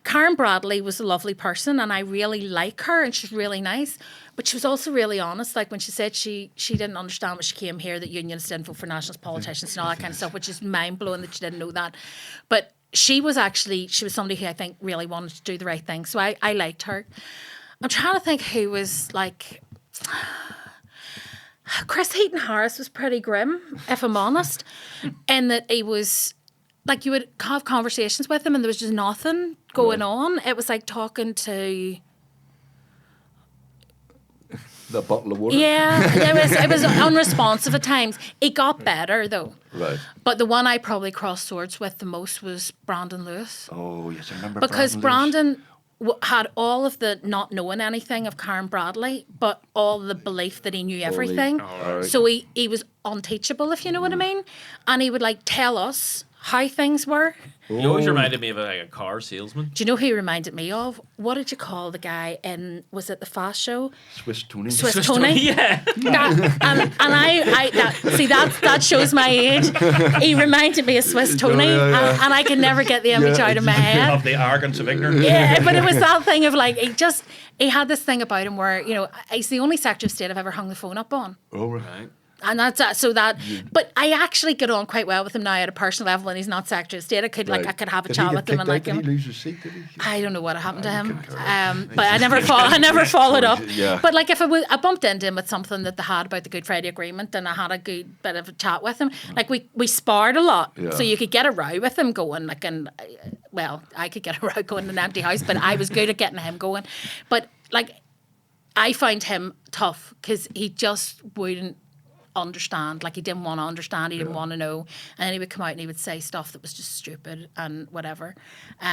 Speaker 2: Karen Bradley was a lovely person and I really like her and she's really nice. But she was also really honest. Like when she said she didn't understand when she came here that unionists didn't vote for nationalist politicians and all that kind of stuff, which is mind-blowing that she didn't know that. But she was somebody who I think really wanted to do the right thing. So I liked her. I'm trying to think who was like... Chris Heaton-Harris was pretty grim, if I'm honest, in that he was... Like you would have conversations with him and there was just nothing going on. It was like talking to...
Speaker 1: The bottle of water?
Speaker 2: Yeah, it was unresponsive at times. It got better though.
Speaker 1: Right.
Speaker 2: But the one I probably crossed swords with the most was Brandon Lewis.
Speaker 1: Oh, yes, I remember
Speaker 2: because
Speaker 1: Brandon Lewis.
Speaker 2: Had all of the not knowing anything of Karen Bradley, but all the belief that he knew everything.
Speaker 1: Right.
Speaker 2: So he was unteachable, if you know what I mean. And he would like tell us how things were.
Speaker 3: He always reminded me of like a car salesman.
Speaker 2: Do you know who he reminded me of? What did you call the guy in, was it the Fast Show?
Speaker 1: Swiss Tony.
Speaker 2: Swiss Tony?
Speaker 3: Yeah.
Speaker 2: That shows my age. He reminded me of Swiss Tony, and I can never get the image out of my head.
Speaker 4: Of the arrogance of ignorance.
Speaker 2: Yeah, but it was that thing of like, he had this thing about him where, you know, he's the only Secretary of State I've ever hung the phone up on.
Speaker 1: Oh, right.
Speaker 2: And that's but I actually get on quite well with him now at a personal level, and he's not Secretary of State. I could have a chat with him and like him.
Speaker 1: Did he lose his seat? Did he?
Speaker 2: I don't know what happened to him, but I never followed up.
Speaker 1: Yeah.
Speaker 2: But like if I bumped into him with something that they had about the Good Friday Agreement, and I had a good bit of a chat with him, like we sparred a lot, so you could get a row with him going. Like, and well, I could get a row going in an empty house, but I was good at getting him going. But like, I found him tough because he just wouldn't understand. Like he didn't want to understand, he didn't want to know, and then he would come out and he would say stuff that was just stupid and whatever.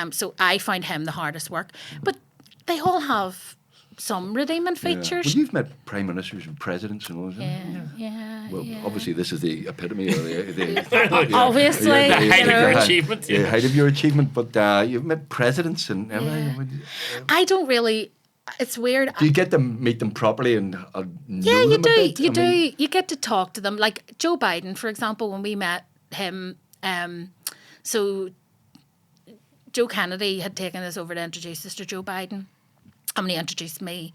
Speaker 2: So I find him the hardest work, but they all have some redeeming features.
Speaker 1: Well, you've met prime ministers and presidents and all that.
Speaker 2: Yeah.
Speaker 1: Well, obviously this is the epitome of the
Speaker 2: obviously
Speaker 3: the height of your achievement.
Speaker 1: The height of your achievement, but you've met presidents and everything.
Speaker 2: I don't really. It's weird.
Speaker 1: Do you get to meet them properly and know
Speaker 2: you
Speaker 1: them
Speaker 2: do.
Speaker 1: a bit?
Speaker 2: You do. You get to talk to them. Like Joe Biden, for example, when we met him, so Joe Kennedy had taken us over to introduce us to Joe Biden. And when he introduced me,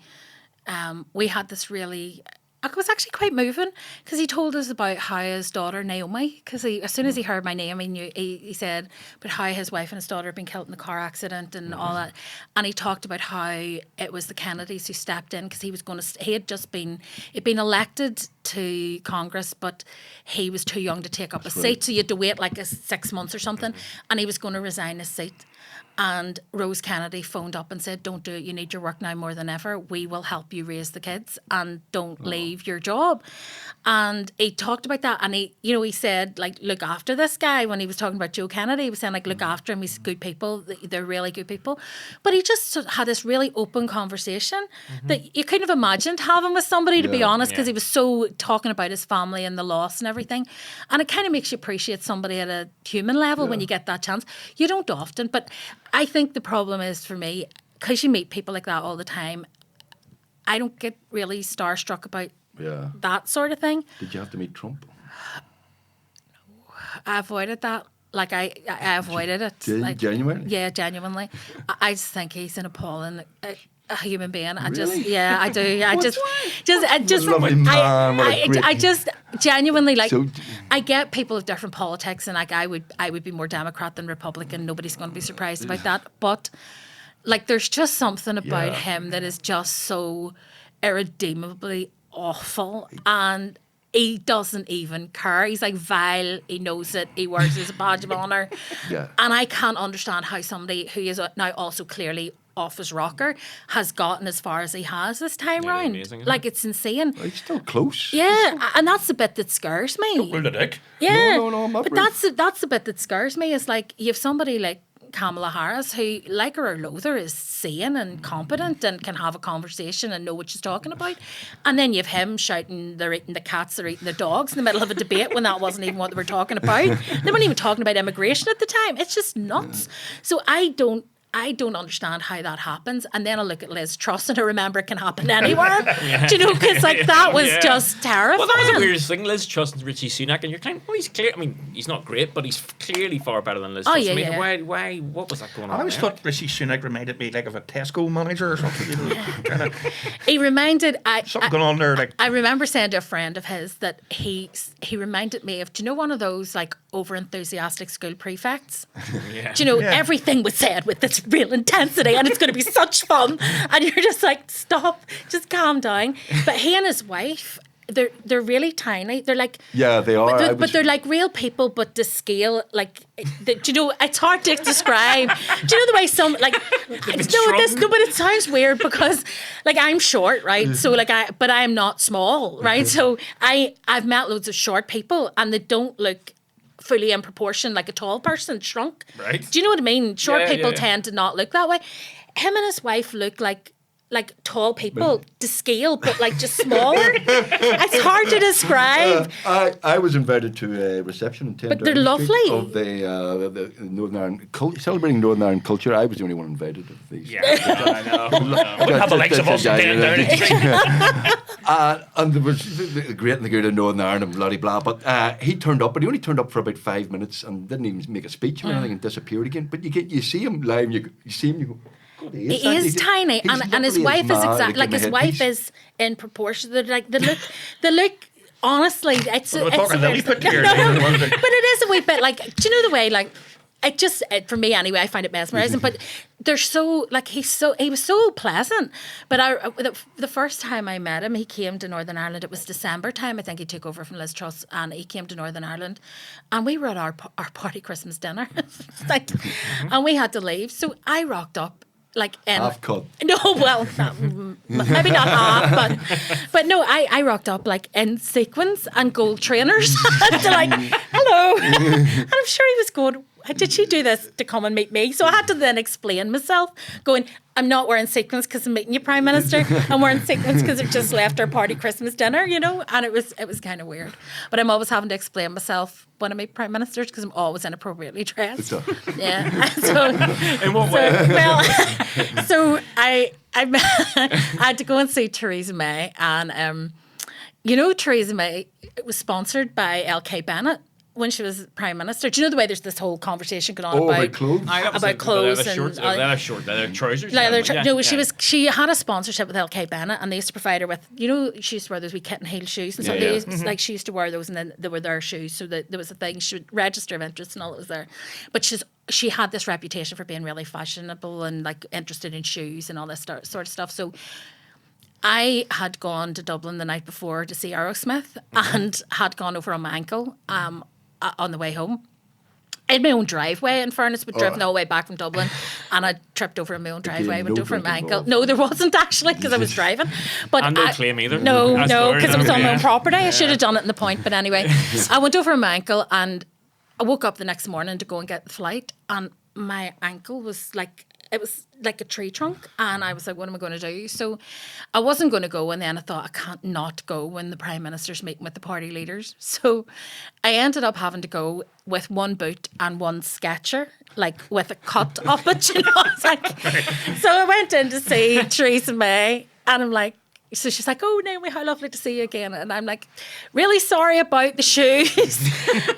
Speaker 2: we had this really... It was actually quite moving because he told us about how his daughter Naomi, because as soon as he heard my name, he knew. He said, but how his wife and his daughter had been killed in the car accident and all that, and he talked about how it was the Kennedys who stepped in because he'd been elected to Congress, but he was too young to take up a seat, so you had to wait like 6 months or something, and he was going to resign his seat. And Rose Kennedy phoned up and said, don't do it, you need your work now more than ever. We will help you raise the kids and don't leave your job. And he talked about that, and he said, like, look after this guy. When he was talking about Joe Kennedy, he was saying, like, look after him, he's good people, they're really good people. But he just had this really open conversation that you couldn't have imagined having with somebody, to be honest, because he was so talking about his family and the loss and everything. And it kind of makes you appreciate somebody at a human level when you get that chance. You don't often, but I think the problem is for me, because you meet people like that all the time, I don't get really starstruck about that sort of thing.
Speaker 1: Did you have to meet Trump?
Speaker 2: I avoided that. Like I avoided it. Like,
Speaker 1: genuinely?
Speaker 2: Yeah, genuinely. I just think he's an appalling a human being. I do. I just genuinely like. So, I get people of different politics, and like I would be more Democrat than Republican. Nobody's going to be surprised about that. But like, there's just something about him that is just so irredeemably awful, and he doesn't even care. He's like vile. He knows it. He wears his badge of honour. And I can't understand how somebody who is now also clearly off his rocker has gotten as far as he has this time round.
Speaker 3: amazing, isn't
Speaker 2: Like,
Speaker 3: it?
Speaker 2: it's insane.
Speaker 1: He's still close.
Speaker 2: Yeah, and that's the bit that scares me.
Speaker 4: Rule it out.
Speaker 2: Yeah,
Speaker 1: No, I'm not
Speaker 2: but
Speaker 1: rude.
Speaker 2: that's the bit that scares me. Is like you have somebody like Kamala Harris, who, like her or loathe her, is sane and competent and can have a conversation and know what she's talking about. And then you have him shouting, they're eating the cats, they're eating the dogs in the middle of a debate when that wasn't even what they were talking about. They weren't even talking about immigration at the time. It's just nuts. So I don't understand how that happens. And then I look at Liz Truss and I remember it can happen anywhere. Do you know? Because like that was just terrifying.
Speaker 3: Well, that was the weirdest thing. Liz Truss and Richie Sunak, and you're kind of, well, he's clear. I mean, he's not great, but he's clearly far better than Liz Truss.
Speaker 2: yeah,
Speaker 3: I mean,
Speaker 2: yeah.
Speaker 3: why? What was that going on?
Speaker 4: I always
Speaker 3: there?
Speaker 4: thought Rishi Sunak reminded me like of a Tesco manager or something. You know, kind of
Speaker 2: He reminded
Speaker 4: something going on there. Like
Speaker 2: I remember saying to a friend of his that he reminded me of, do you know, one of those like over enthusiastic school prefects?
Speaker 3: Yeah.
Speaker 2: Do you know, everything was said with this real intensity and it's going to be such fun. And you're just like, stop, just calm down. But he and his wife, they're really tiny. They're like,
Speaker 1: Yeah, they are.
Speaker 2: but they're like real people, but to scale, like, do you know, it's hard to describe. Do you know the way some, like, but it sounds weird because, like, I'm short, right? So, like, but I'm not small, right? So I've met loads of short people and they don't look fully in proportion like a tall person, shrunk.
Speaker 3: Right.
Speaker 2: Do you know what I mean? Short
Speaker 3: Yeah,
Speaker 2: people
Speaker 3: yeah.
Speaker 2: tend to not look that way. Him and his wife look like tall people to scale, but like just smaller. It's hard to describe.
Speaker 1: I was invited to a reception in 10
Speaker 2: But they're
Speaker 1: Downing Street
Speaker 2: lovely.
Speaker 1: of the Northern Ireland celebrating Northern Ireland culture. I was the only one invited of these.
Speaker 3: Yeah, I know.
Speaker 4: wouldn't have the likes of us in Downing Street.
Speaker 1: And there was the great and the good of Northern Ireland and bloody blah. But he turned up, but he only turned up for about 5 minutes and didn't even make a speech or anything and disappeared again. But you see him live, and you see him, you go, God,
Speaker 2: He is tiny, and his wife is exactly like his wife is in proportion. They look. Honestly, it's
Speaker 4: We're talking Lilliput here.
Speaker 2: no, but it is a wee bit like. Do you know the way like? For me anyway, I find it mesmerising. But they're so like he was so pleasant. But the first time I met him, he came to Northern Ireland. It was December time. I think he took over from Liz Truss, and he came to Northern Ireland, and we were at our party Christmas dinner, and we had to leave. So I rocked up. Like
Speaker 1: Half cut.
Speaker 2: No, well, maybe not half, but no, I rocked up like in sequins and gold trainers, to like, hello, and I'm sure he was going, did she do this to come and meet me? So I had to then explain myself, going, I'm not wearing sequins because I'm meeting you, Prime Minister. I'm wearing sequins because I've just left our party Christmas dinner, you know, and it was kind of weird. But I'm always having to explain myself when I meet Prime Ministers because I'm always inappropriately dressed. Yeah. So,
Speaker 3: In what way?
Speaker 2: well, so I had to go and see Theresa May, and you know, Theresa May was sponsored by L.K. Bennett when she was Prime Minister. Do you know the way there's this whole conversation going on
Speaker 1: about clothes?
Speaker 2: about clothes and
Speaker 3: leather trousers.
Speaker 2: She had a sponsorship with L.K. Bennett, and they used to provide her with, you know, she used to wear those wee kitten heel shoes and stuff.
Speaker 1: Yeah, yeah.
Speaker 2: They used, like she used to wear those, and then they were their shoes, so that there was a thing. She would register of interest and all that was there, but she had this reputation for being really fashionable and like interested in shoes and all this sort of stuff. So I had gone to Dublin the night before to see Aerosmith and had gone over on my ankle on the way home. I had my own driveway, in fairness, but driven all the way back from Dublin, and I tripped over in my own driveway,
Speaker 1: Again,
Speaker 2: went
Speaker 1: no
Speaker 2: over my
Speaker 1: drink
Speaker 2: ankle.
Speaker 1: involved.
Speaker 2: No, there wasn't actually, because I was driving. But
Speaker 3: And no claim either.
Speaker 2: No,
Speaker 3: That's
Speaker 2: because it was on my own
Speaker 3: yeah.
Speaker 2: property. I should have done it in the point, but anyway. I went over my ankle, and I woke up the next morning to go and get the flight, and my ankle was like, it was like a tree trunk, and I was like, what am I going to do? So I wasn't going to go, and then I thought, I can't not go when the Prime Minister's meeting with the party leaders. So I ended up having to go with one boot and one Sketcher, like with a cut up it, you know. I was like, so I went in to see Theresa May, and I'm like, so she's like, oh, Naomi, how lovely to see you again. And I'm like, really sorry about the shoes.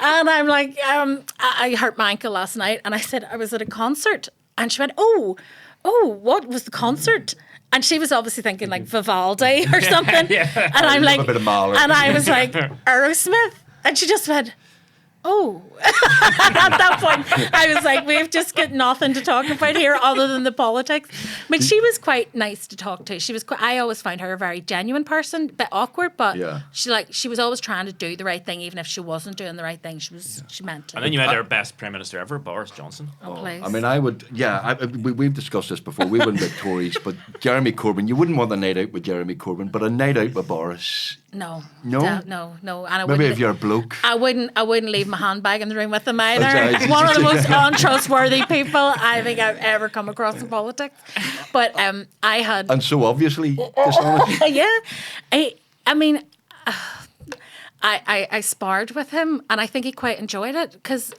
Speaker 2: And I'm like, I hurt my ankle last night. And I said, I was at a concert. And she went, oh, what was the concert? And she was obviously thinking like Vivaldi or something. And I'm like,
Speaker 1: a bit of Mahler.
Speaker 2: and I was like, Aerosmith. And she just went, oh. At that point, I was like, we've just got nothing to talk about here other than the politics. I mean, she was quite nice to talk to. She was I always found her a very genuine person, a bit awkward, but she was always trying to do the right thing, even if she wasn't doing the right thing. She meant to.
Speaker 3: And then you had our best Prime Minister ever, Boris Johnson.
Speaker 2: Oh, please.
Speaker 1: I mean, I would, we've discussed this before. We wouldn't be Tories, but Jeremy Corbyn, you wouldn't want a night out with Jeremy Corbyn, but a night out with Boris.
Speaker 2: No.
Speaker 1: No?
Speaker 2: No. And
Speaker 1: Maybe if you're a bloke.
Speaker 2: I wouldn't leave my handbag in the room with him either. One of the most untrustworthy people I think I've ever come across in politics. But I had...
Speaker 1: And so obviously dishonest.
Speaker 2: Yeah. I mean, I sparred with him and I think he quite enjoyed it because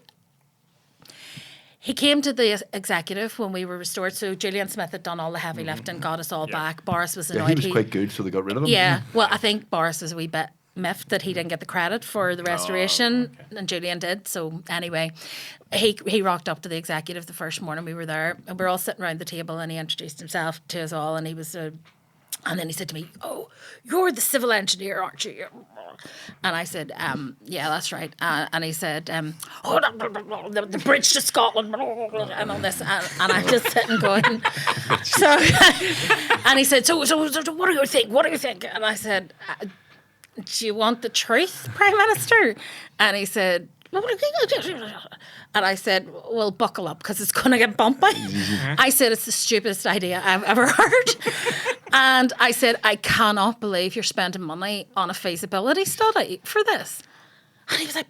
Speaker 2: he came to the executive when we were restored. So Julian Smith had done all the heavy lifting, got us all back. Boris was annoyed.
Speaker 1: He was quite good, so they got rid of him.
Speaker 2: Yeah. Well, I think Boris was a wee bit miffed that he didn't get the credit for the restoration, and Julian did. So anyway, he rocked up to the executive the first morning we were there, and we were all sitting around the table, and he introduced himself to us all, and he was and then he said to me, "Oh, you're the civil engineer, aren't you?" And I said, "Yeah, that's right." And he said, "Oh, the bridge to Scotland," and all this, and I'm just sitting going. So, and he said, "So, what do you think? What do you think?" And I said, "Do you want the truth, Prime Minister?" And he said, and I said, "Well, buckle up because it's going to get bumpy." I said, "It's the stupidest idea I've ever heard." And I said, "I cannot believe you're spending money on a feasibility study for this." And he was like,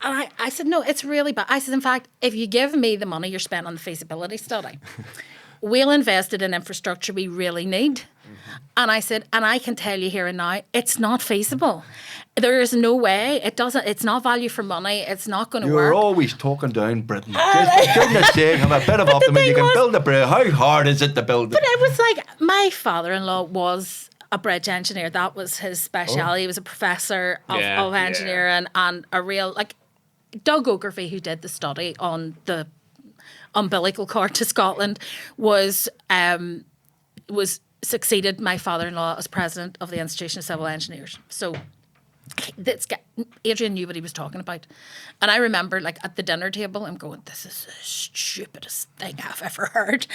Speaker 2: and I said, "No, it's really bad." I said, "In fact, if you give me the money you're spending on the feasibility study, we'll invest it in infrastructure we really need." And I said, "And I can tell you here and now, it's not feasible. There is no way. It's not value for money. It's not going to work."
Speaker 1: You're always talking down Britain. Just for goodness sake, have a bit of optimism. You can build a bridge. How hard is it to build it?
Speaker 2: But it was like, my father-in-law was a bridge engineer. That was his speciality. He was a professor of engineering and a real, like, Doug Ogilvie, who did the study on the umbilical cord to Scotland, was succeeded my father-in-law as president of the Institution of Civil Engineers. So Adrian knew what he was talking about. And I remember, like, at the dinner table, I'm going, this is the stupidest thing I've ever heard.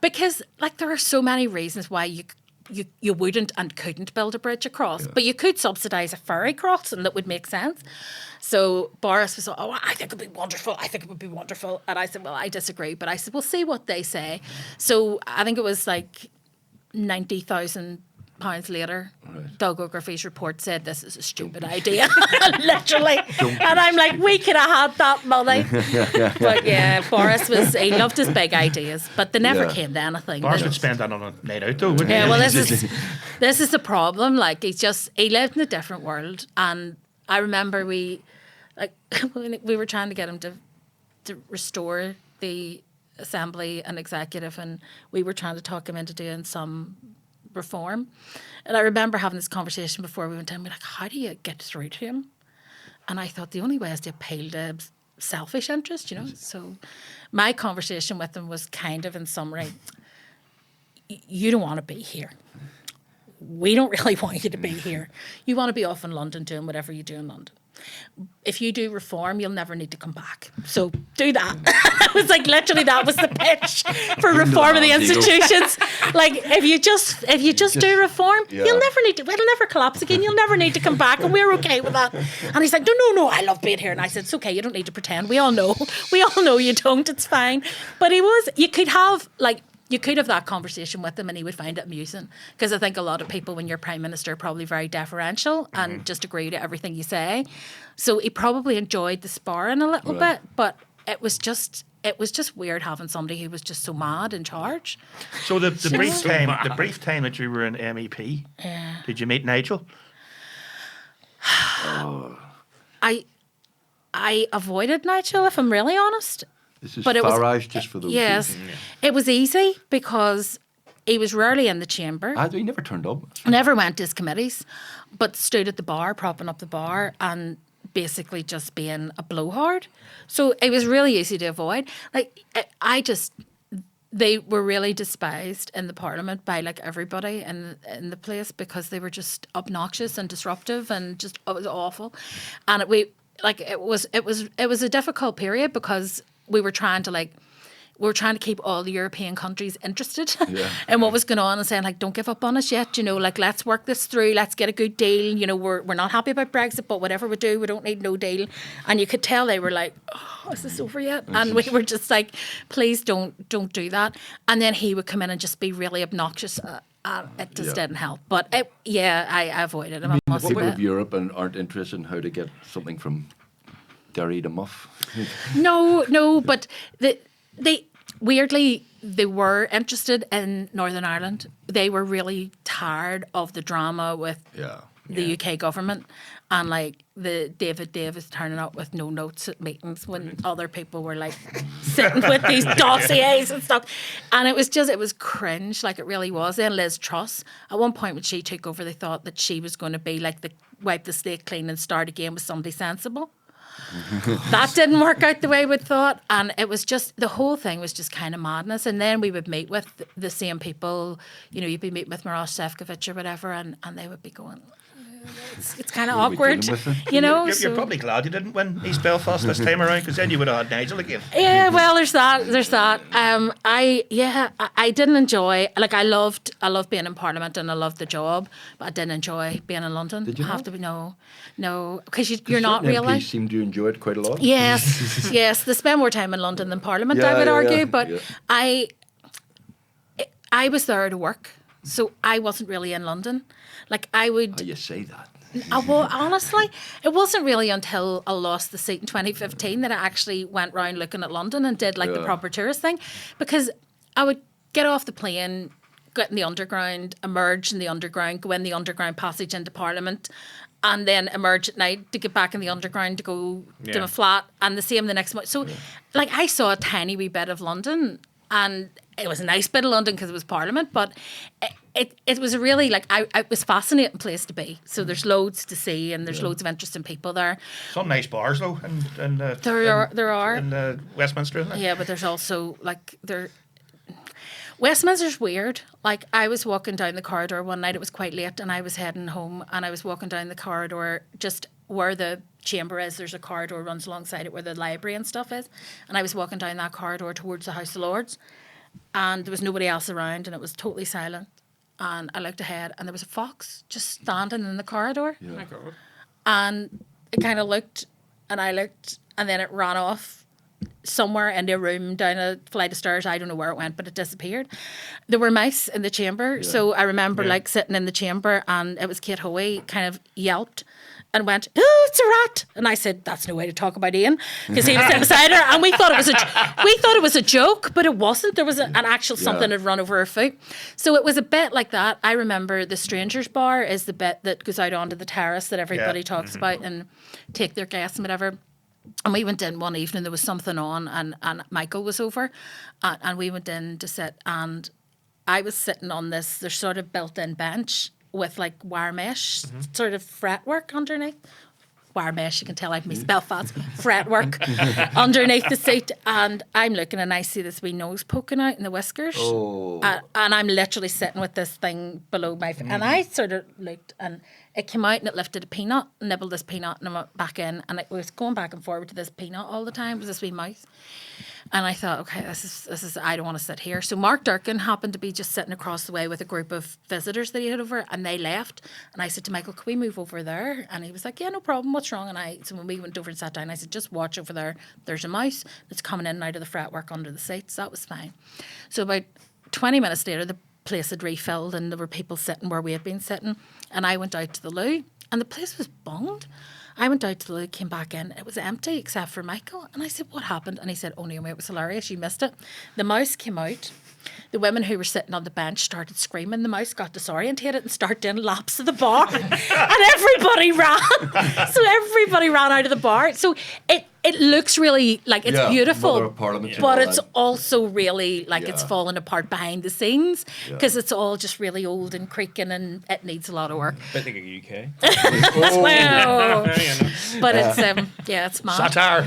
Speaker 2: Because, like, there are so many reasons why you wouldn't and couldn't build a bridge across. But you could subsidise a ferry crossing that would make sense. So Boris was, "Oh, I think it'd be wonderful. I think it would be wonderful." And I said, "Well, I disagree." But I said, "We'll see what they say." So I think it was like £90,000 later, Doug Ogilvie's report said this is a stupid idea, literally. And I'm like, we could have had that money. But yeah, Boris he loved his big ideas, but they never came to anything.
Speaker 4: Boris would spend that on a night out, though, wouldn't he?
Speaker 2: Yeah, well, this is the problem. Like, he lived in a different world, and I remember we were trying to get him to restore the Assembly and Executive, and we were trying to talk him into doing some reform. And I remember having this conversation before we went in. We're like, how do you get through to him? And I thought the only way is to appeal to selfish interest, you know. So my conversation with him was kind of, in summary, you don't want to be here. We don't really want you to be here. You want to be off in London doing whatever you do in London. If you do reform, you'll never need to come back. So do that. It was like, literally, that was the pitch for reform of the institutions. Like, if you just do reform, you'll never need to. It'll never collapse again. You'll never need to come back, and we're okay with that. And he's like, no, I love being here. And I said, it's okay. You don't need to pretend. We all know you don't. It's fine. But you could have that conversation with him and he would find it amusing. Because I think a lot of people, when you're Prime Minister, are probably very deferential and just agree to everything you say. So he probably enjoyed the sparring a little bit, but it was just weird having somebody who was just so mad in charge.
Speaker 4: So the brief time that you were an MEP, did you meet Nigel?
Speaker 2: I avoided Nigel, if I'm really honest.
Speaker 1: This is Farage, just for those.
Speaker 2: Yes, it was easy because he was rarely in the chamber.
Speaker 1: He never turned up.
Speaker 2: Never went to his committees, but stood at the bar, propping up the bar, and basically just being a blowhard. So it was really easy to avoid. Like, they were really despised in the Parliament by, like, everybody in the place because they were just obnoxious and disruptive and just, it was awful. And like it was a difficult period because we were trying to keep all the European countries interested in what was going on and saying, like, don't give up on us yet, like, let's work this through, let's get a good deal, we're not happy about Brexit, but whatever we do, we don't need no deal. And you could tell they were like, oh, is this over yet? And we were just like, please don't do that. And then he would come in and just be really obnoxious. It just didn't help. But I avoided him.
Speaker 1: People of Europe aren't interested in how to get something from Derry to Muff.
Speaker 2: No, but they weirdly they were interested in Northern Ireland. They were really tired of the drama with the UK government and like the David Davis turning up with no notes at meetings when other people were like sitting with these dossiers and stuff. And it was cringe, like it really was. Then Liz Truss, at one point when she took over, they thought that she was going to be like wipe the slate clean and start again with somebody sensible. That didn't work out the way we thought, and it was just, the whole thing was just kind of madness. And then we would meet with the same people, you'd be meeting with Maroš Šefčovič or whatever, and they would be going, it's kind of awkward,
Speaker 4: You're probably glad you didn't win East Belfast this time around, because then you would have had Nigel again.
Speaker 2: Yeah, well, there's that. I didn't enjoy, like, I loved being in Parliament and I loved the job, but I didn't enjoy being in London.
Speaker 1: Did you
Speaker 2: have to be? No, because you're not really.
Speaker 1: MPs seem to enjoy it quite a lot.
Speaker 2: Yes, they spend more time in London than Parliament, I would argue, but I was there to work, so I wasn't really in London. Like, I would...
Speaker 1: Oh, you say that.
Speaker 2: Well, honestly, it wasn't really until I lost the seat in 2015 that I actually went round looking at London and did, like, the proper tourist thing. Because I would get off the plane, get in the underground, emerge in the underground, go in the underground passage into Parliament, and then emerge at night to get back in the underground to go to my flat, and the same the next morning. So, like, I saw a tiny wee bit of London, and it was a nice bit of London because it was Parliament, but it was really, like, it was a fascinating place to be. So there's loads to see, and there's loads of interesting people there.
Speaker 4: Some nice bars, though,
Speaker 2: there are
Speaker 4: in Westminster, isn't there?
Speaker 2: Yeah, but there's also, like, Westminster's weird. Like, I was walking down the corridor one night, it was quite late, and I was heading home, and I was walking down the corridor just where the chamber is. There's a corridor runs alongside it where the library and stuff is, and I was walking down that corridor towards the House of Lords, and there was nobody else around, and it was totally silent. And I looked ahead, and there was a fox just standing in the corridor.
Speaker 3: Oh my God.
Speaker 2: And it kind of looked, and I looked, and then it ran off somewhere into a room down a flight of stairs. I don't know where it went, but it disappeared. There were mice in the chamber, so I remember like sitting in the chamber, and it was Kate Hoey kind of yelped and went, "Oh, it's a rat!" And I said, "That's no way to talk about Ian," because he was sitting beside her, and we thought it was a joke, but it wasn't. There was an actual something had run over her foot, so it was a bit like that. I remember the Strangers Bar is the bit that goes out onto the terrace that everybody talks about and take their guests and whatever. And we went in one evening, there was something on, and Michael was over, and we went in to sit, and I was sitting on this, there's sort of built-in bench with like wire mesh sort of fretwork underneath. Wire mesh, you can tell I've spell fast, fretwork underneath the seat, and I'm looking and I see this wee nose poking out in the whiskers, and I'm literally sitting with this thing below my and I sort of looked, and it came out and it lifted a peanut, nibbled this peanut, and I went back in, and it was going back and forward to this peanut all the time. It was this wee mouse. And I thought, okay, this is I don't want to sit here. So Mark Durkin happened to be just sitting across the way with a group of visitors that he had over, and they left. And I said to Michael, can we move over there? And he was like, yeah, no problem. What's wrong? And so when we went over and sat down, I said, just watch over there. There's a mouse that's coming in and out of the fretwork under the seats. That was fine. So about 20 minutes later, the place had refilled, and there were people sitting where we had been sitting. And I went out to the loo, and the place was bunged. I went out to the loo, came back in, it was empty except for Michael. And I said, what happened? And he said, oh, Naomi, it was hilarious, you missed it. The mouse came out. The women who were sitting on the bench started screaming. The mouse got disorientated and started doing laps of the bar. And everybody ran. So everybody ran out of the bar. So it looks really, like, it's beautiful, but it's also really, like, it's falling apart behind the scenes because it's all just really old and creaking, and it needs a lot of work.
Speaker 3: I think of UK.
Speaker 2: Well, but it's, it's mad.
Speaker 4: Satire.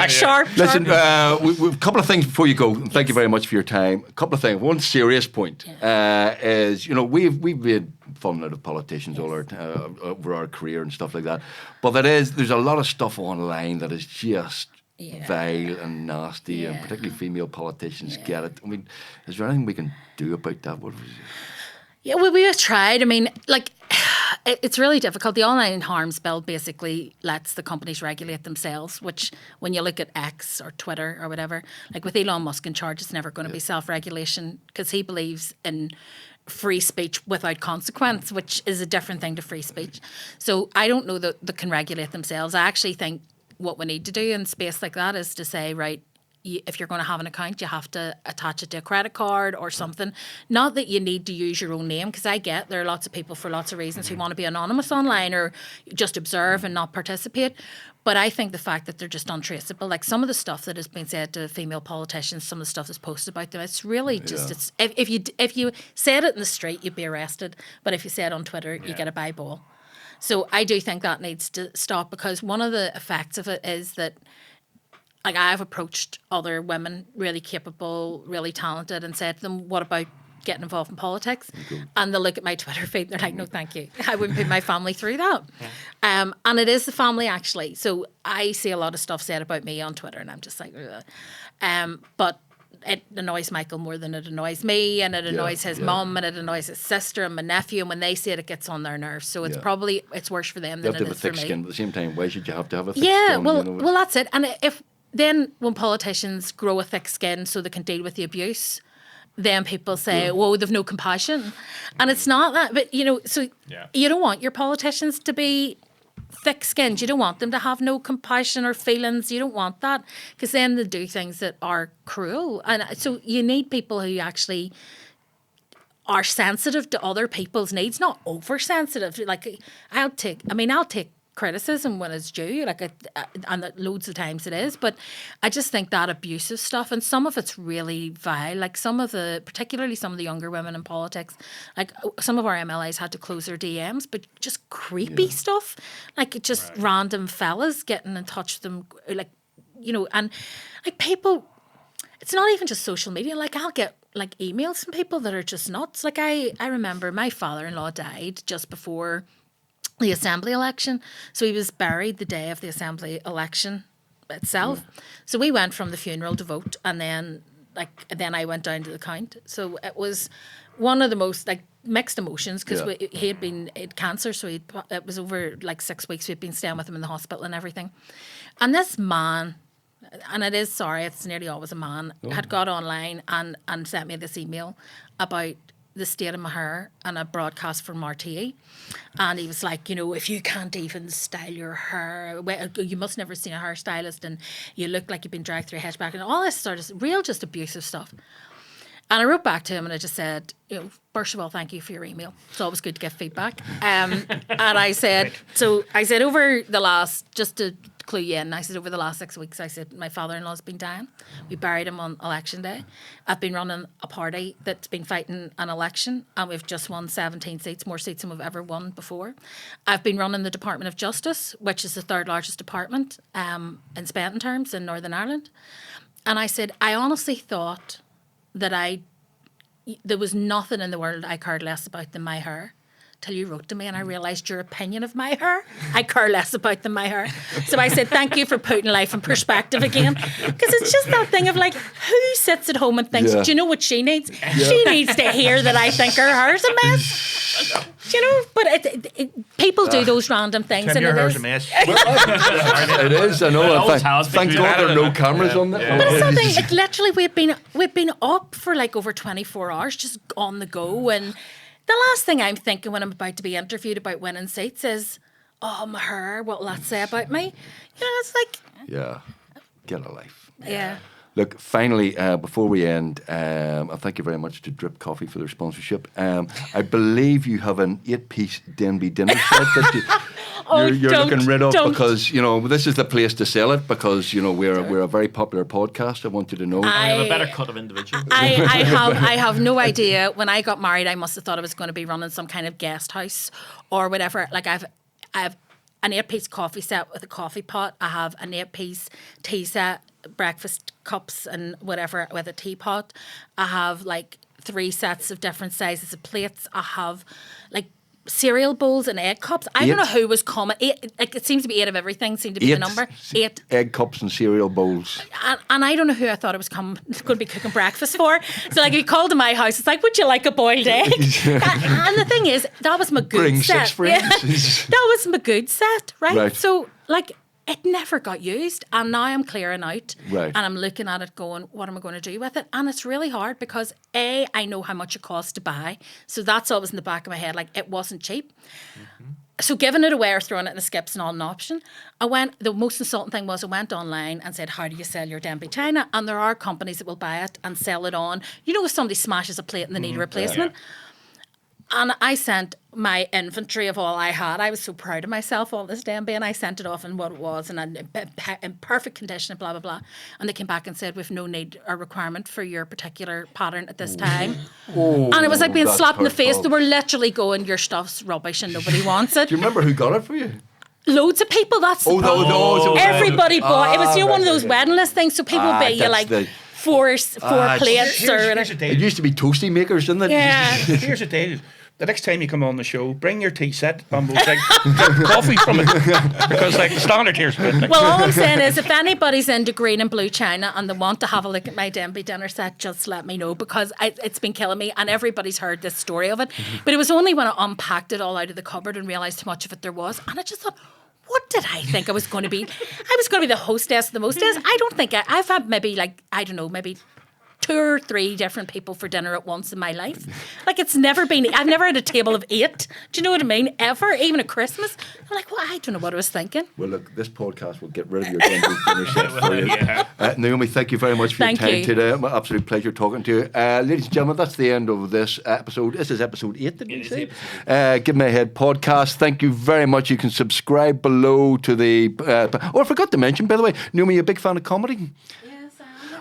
Speaker 2: Sharp.
Speaker 1: Listen, we've a couple of things before you go. Thank you very much for your time. A couple of things. One serious point is, we've made fallen out of politicians all our over our career and stuff like that. But there's a lot of stuff online that is just vile and nasty, and particularly female politicians get it. I mean, is there anything we can do about that?
Speaker 2: Yeah, well, we have tried. I mean, like, it's really difficult. The Online Harms Bill basically lets the companies regulate themselves, which when you look at X or Twitter or whatever, like with Elon Musk in charge, it's never going to be self-regulation because he believes in free speech without consequence, which is a different thing to free speech. So I don't know that they can regulate themselves. I actually think what we need to do in space like that is to say, right, if you're going to have an account, you have to attach it to a credit card or something. Not that you need to use your own name, because I get there are lots of people for lots of reasons who want to be anonymous online or just observe and not participate. But I think the fact that they're just untraceable, like some of the stuff that has been said to female politicians, some of the stuff that's posted about them, it's really just, it's if you said it in the street, you'd be arrested. But if you say it on Twitter, you get a bye ball. So I do think that needs to stop, because one of the effects of it is that, like, I've approached other women, really capable, really talented, and said to them, what about getting involved in politics? And they'll look at my Twitter feed and they're like, no, thank you. I wouldn't put my family through that. And it is the family, actually. So I see a lot of stuff said about me on Twitter and I'm just like, ugh. But it annoys Michael more than it annoys me, and it annoys his mum, and it annoys his sister and my nephew, and when they see it gets on their nerves. So it's probably, it's worse for them than it is for me.
Speaker 1: You have to have a thick skin, but at the same time, why should you have to have a thick
Speaker 2: skin?
Speaker 1: Yeah,
Speaker 2: well, that's it. And then when politicians grow a thick skin so they can deal with the abuse, then people say, whoa, they've no compassion. And it's not that. But, so you don't want your politicians to be thick-skinned. You don't want them to have no compassion or feelings. You don't want that, because then they do things that are cruel. And so you need people who actually are sensitive to other people's needs, not oversensitive. Like, I'll take criticism when it's due, and loads of times it is, but I just think that abusive stuff, and some of it's really vile, like particularly some of the younger women in politics, like some of our MLAs had to close their DMs, but just creepy stuff, like just random fellas getting in touch with them, and like people, it's not even just social media, like I'll get like emails from people that are just nuts. Like I remember my father-in-law died just before the Assembly election. So he was buried the day of the Assembly election itself. Yeah. So we went from the funeral to vote, and then I went down to the count. So it was one of the most mixed emotions, because he had cancer, so it was over 6 weeks. We'd been staying with him in the hospital and everything. And this man, and it's nearly always a man, had got online and sent me this email about the state of my hair and a broadcast from RTE. And he was like, if you can't even style your hair, you must never seen a hairstylist, and you look like you've been dragged through a hedge back, and all this sort of real just abusive stuff. And I wrote back to him and I just said, first of all, thank you for your email. It's always good to get feedback. And I said over the last, just to clue you in, I said over the last 6 weeks, I said my father-in-law's been dying. We buried him on election day. I've been running a party that's been fighting an election, and we've just won 17 seats, more seats than we've ever won before. I've been running the Department of Justice, which is the third largest department in spending terms in Northern Ireland. And I said, I honestly thought that there was nothing in the world I cared less about than my hair, till you wrote to me and I realised your opinion of my hair, I care less about than my hair. So I said, thank you for putting life in perspective again. Because it's just that thing of who sits at home and thinks, do you know what she needs? She needs to hear that I think her hair's a mess. But people do those random things.
Speaker 4: Tim,
Speaker 2: and
Speaker 4: your
Speaker 2: it
Speaker 4: hair's
Speaker 2: is.
Speaker 4: a mess.
Speaker 1: It is, I know. Thank God there are no cameras on that.
Speaker 2: But it's something, literally, we've been up for over 24 hours, just on the go. And the last thing I'm thinking when I'm about to be interviewed about winning seats is, oh, my hair, what will that say about me? It's like...
Speaker 1: Yeah, get a life.
Speaker 2: Yeah.
Speaker 1: Look, finally, before we end, thank you very much to Drip Coffee for their sponsorship. I believe you have an 8-piece Denby dinner set that you're looking rid of, because this is the place to sell it, because we're a very popular podcast. I want you to know.
Speaker 3: I have a better cut of individual.
Speaker 2: I have no idea. When I got married, I must have thought I was going to be running some kind of guest house or whatever. I have an 8-piece coffee set with a coffee pot. I have an 8-piece tea set, breakfast cups and whatever with a teapot. I have 3 sets of different sizes of plates. I have cereal bowls and egg cups. I don't
Speaker 1: 8?
Speaker 2: know who was coming. It seems to be 8 of everything. Seemed to be the number 8.
Speaker 1: Egg cups and cereal bowls.
Speaker 2: And I don't know who I thought it was going to be cooking breakfast for. So like, he called to my house. It's like, would you like a boiled egg? And the thing is, that was my good
Speaker 1: Bring
Speaker 2: set.
Speaker 1: 6 friends.
Speaker 2: Yeah, that was my good set, right?
Speaker 1: Right.
Speaker 2: So like, it never got used, and now I'm clearing out,
Speaker 1: Right.
Speaker 2: and I'm looking at it going, what am I going to do with it? And it's really hard because A, I know how much it costs to buy, so that's always in the back of my head, like, it wasn't cheap. So giving it away or throwing it in the skip's not an option. The most insulting thing was I went online and said, how do you sell your Denby china? And there are companies that will buy it and sell it on. You know, if somebody smashes a plate and they need a replacement.
Speaker 3: Yeah.
Speaker 2: And I sent my inventory of all I had. I was so proud of myself, all this Denby, and I sent it off in what it was and in perfect condition and blah, blah, blah. And they came back and said, we've no need or requirement for your particular pattern at this time. And it was like being
Speaker 1: that's
Speaker 2: slapped in the face.
Speaker 1: hurtful.
Speaker 2: They were literally going, your stuff's rubbish and nobody wants it.
Speaker 1: Do you remember who got it for you?
Speaker 2: Loads of people, that's the
Speaker 1: Oh,
Speaker 2: problem.
Speaker 1: those.
Speaker 2: Everybody bought. It was, you know, one of
Speaker 1: right,
Speaker 2: those
Speaker 1: right.
Speaker 2: wedding list things, so people pay you
Speaker 1: that's
Speaker 2: like
Speaker 1: the-
Speaker 2: four plates
Speaker 4: Here's
Speaker 2: or...
Speaker 4: the deal.
Speaker 1: It used to be toasty makers, didn't it?
Speaker 2: Yeah.
Speaker 4: Here's the deal. The next time you come on the show, bring your tea set and we'll drink coffee from it. Because like the standard here's good. Like.
Speaker 2: Well, all I'm saying is if anybody's into green and blue china and they want to have a look at my Denby dinner set, just let me know because it's been killing me and everybody's heard this story of it. But it was only when I unpacked it all out of the cupboard and realised how much of it there was. And I just thought, what did I think I was going to be? I was going to be the hostess of the mostess. I don't think I've had maybe maybe 2 or 3 different people for dinner at once in my life. Like I've never had a table of 8. Do you know what I mean? Ever, even at Christmas. I'm like, well, I don't know what I was thinking.
Speaker 1: Well, look, this podcast will get rid of your Denby dinner set for you.
Speaker 3: Yeah.
Speaker 1: Naomi, thank you very much for
Speaker 2: Thank
Speaker 1: your time
Speaker 2: you.
Speaker 1: today. My absolute pleasure talking to you. Ladies and gentlemen, that's the end of this episode. This is episode 8, did we
Speaker 3: It is
Speaker 1: say?
Speaker 3: episode
Speaker 1: Give Me a Head podcast. Thank you very much. You can subscribe below to the... I forgot to mention, by the way, Naomi, you're a big fan of comedy?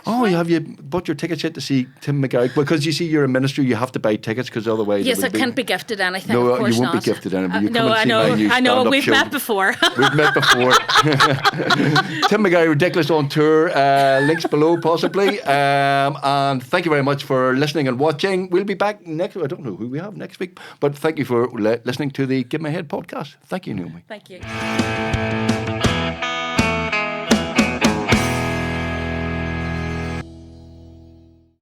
Speaker 1: Oh, have you bought your tickets yet to see Tim McGarrick? Because you see, you're a minister, you have to buy tickets because otherwise...
Speaker 2: Yes,
Speaker 1: it
Speaker 2: I
Speaker 1: would
Speaker 2: can't be gifted anything.
Speaker 1: No,
Speaker 2: of course
Speaker 1: you won't
Speaker 2: not.
Speaker 1: be gifted anything. You
Speaker 2: no,
Speaker 1: come and
Speaker 2: I
Speaker 1: see
Speaker 2: know.
Speaker 1: my new
Speaker 2: I know.
Speaker 1: stand-up
Speaker 2: We've
Speaker 1: show.
Speaker 2: met before.
Speaker 1: We've met before. Tim McGarry, Ridiculous on Tour. Links below, possibly. And thank you very much for listening and watching. We'll be back next... I don't know who we have next week, but thank you for listening to the Give My Head podcast. Thank you, Naomi.
Speaker 2: Thank you.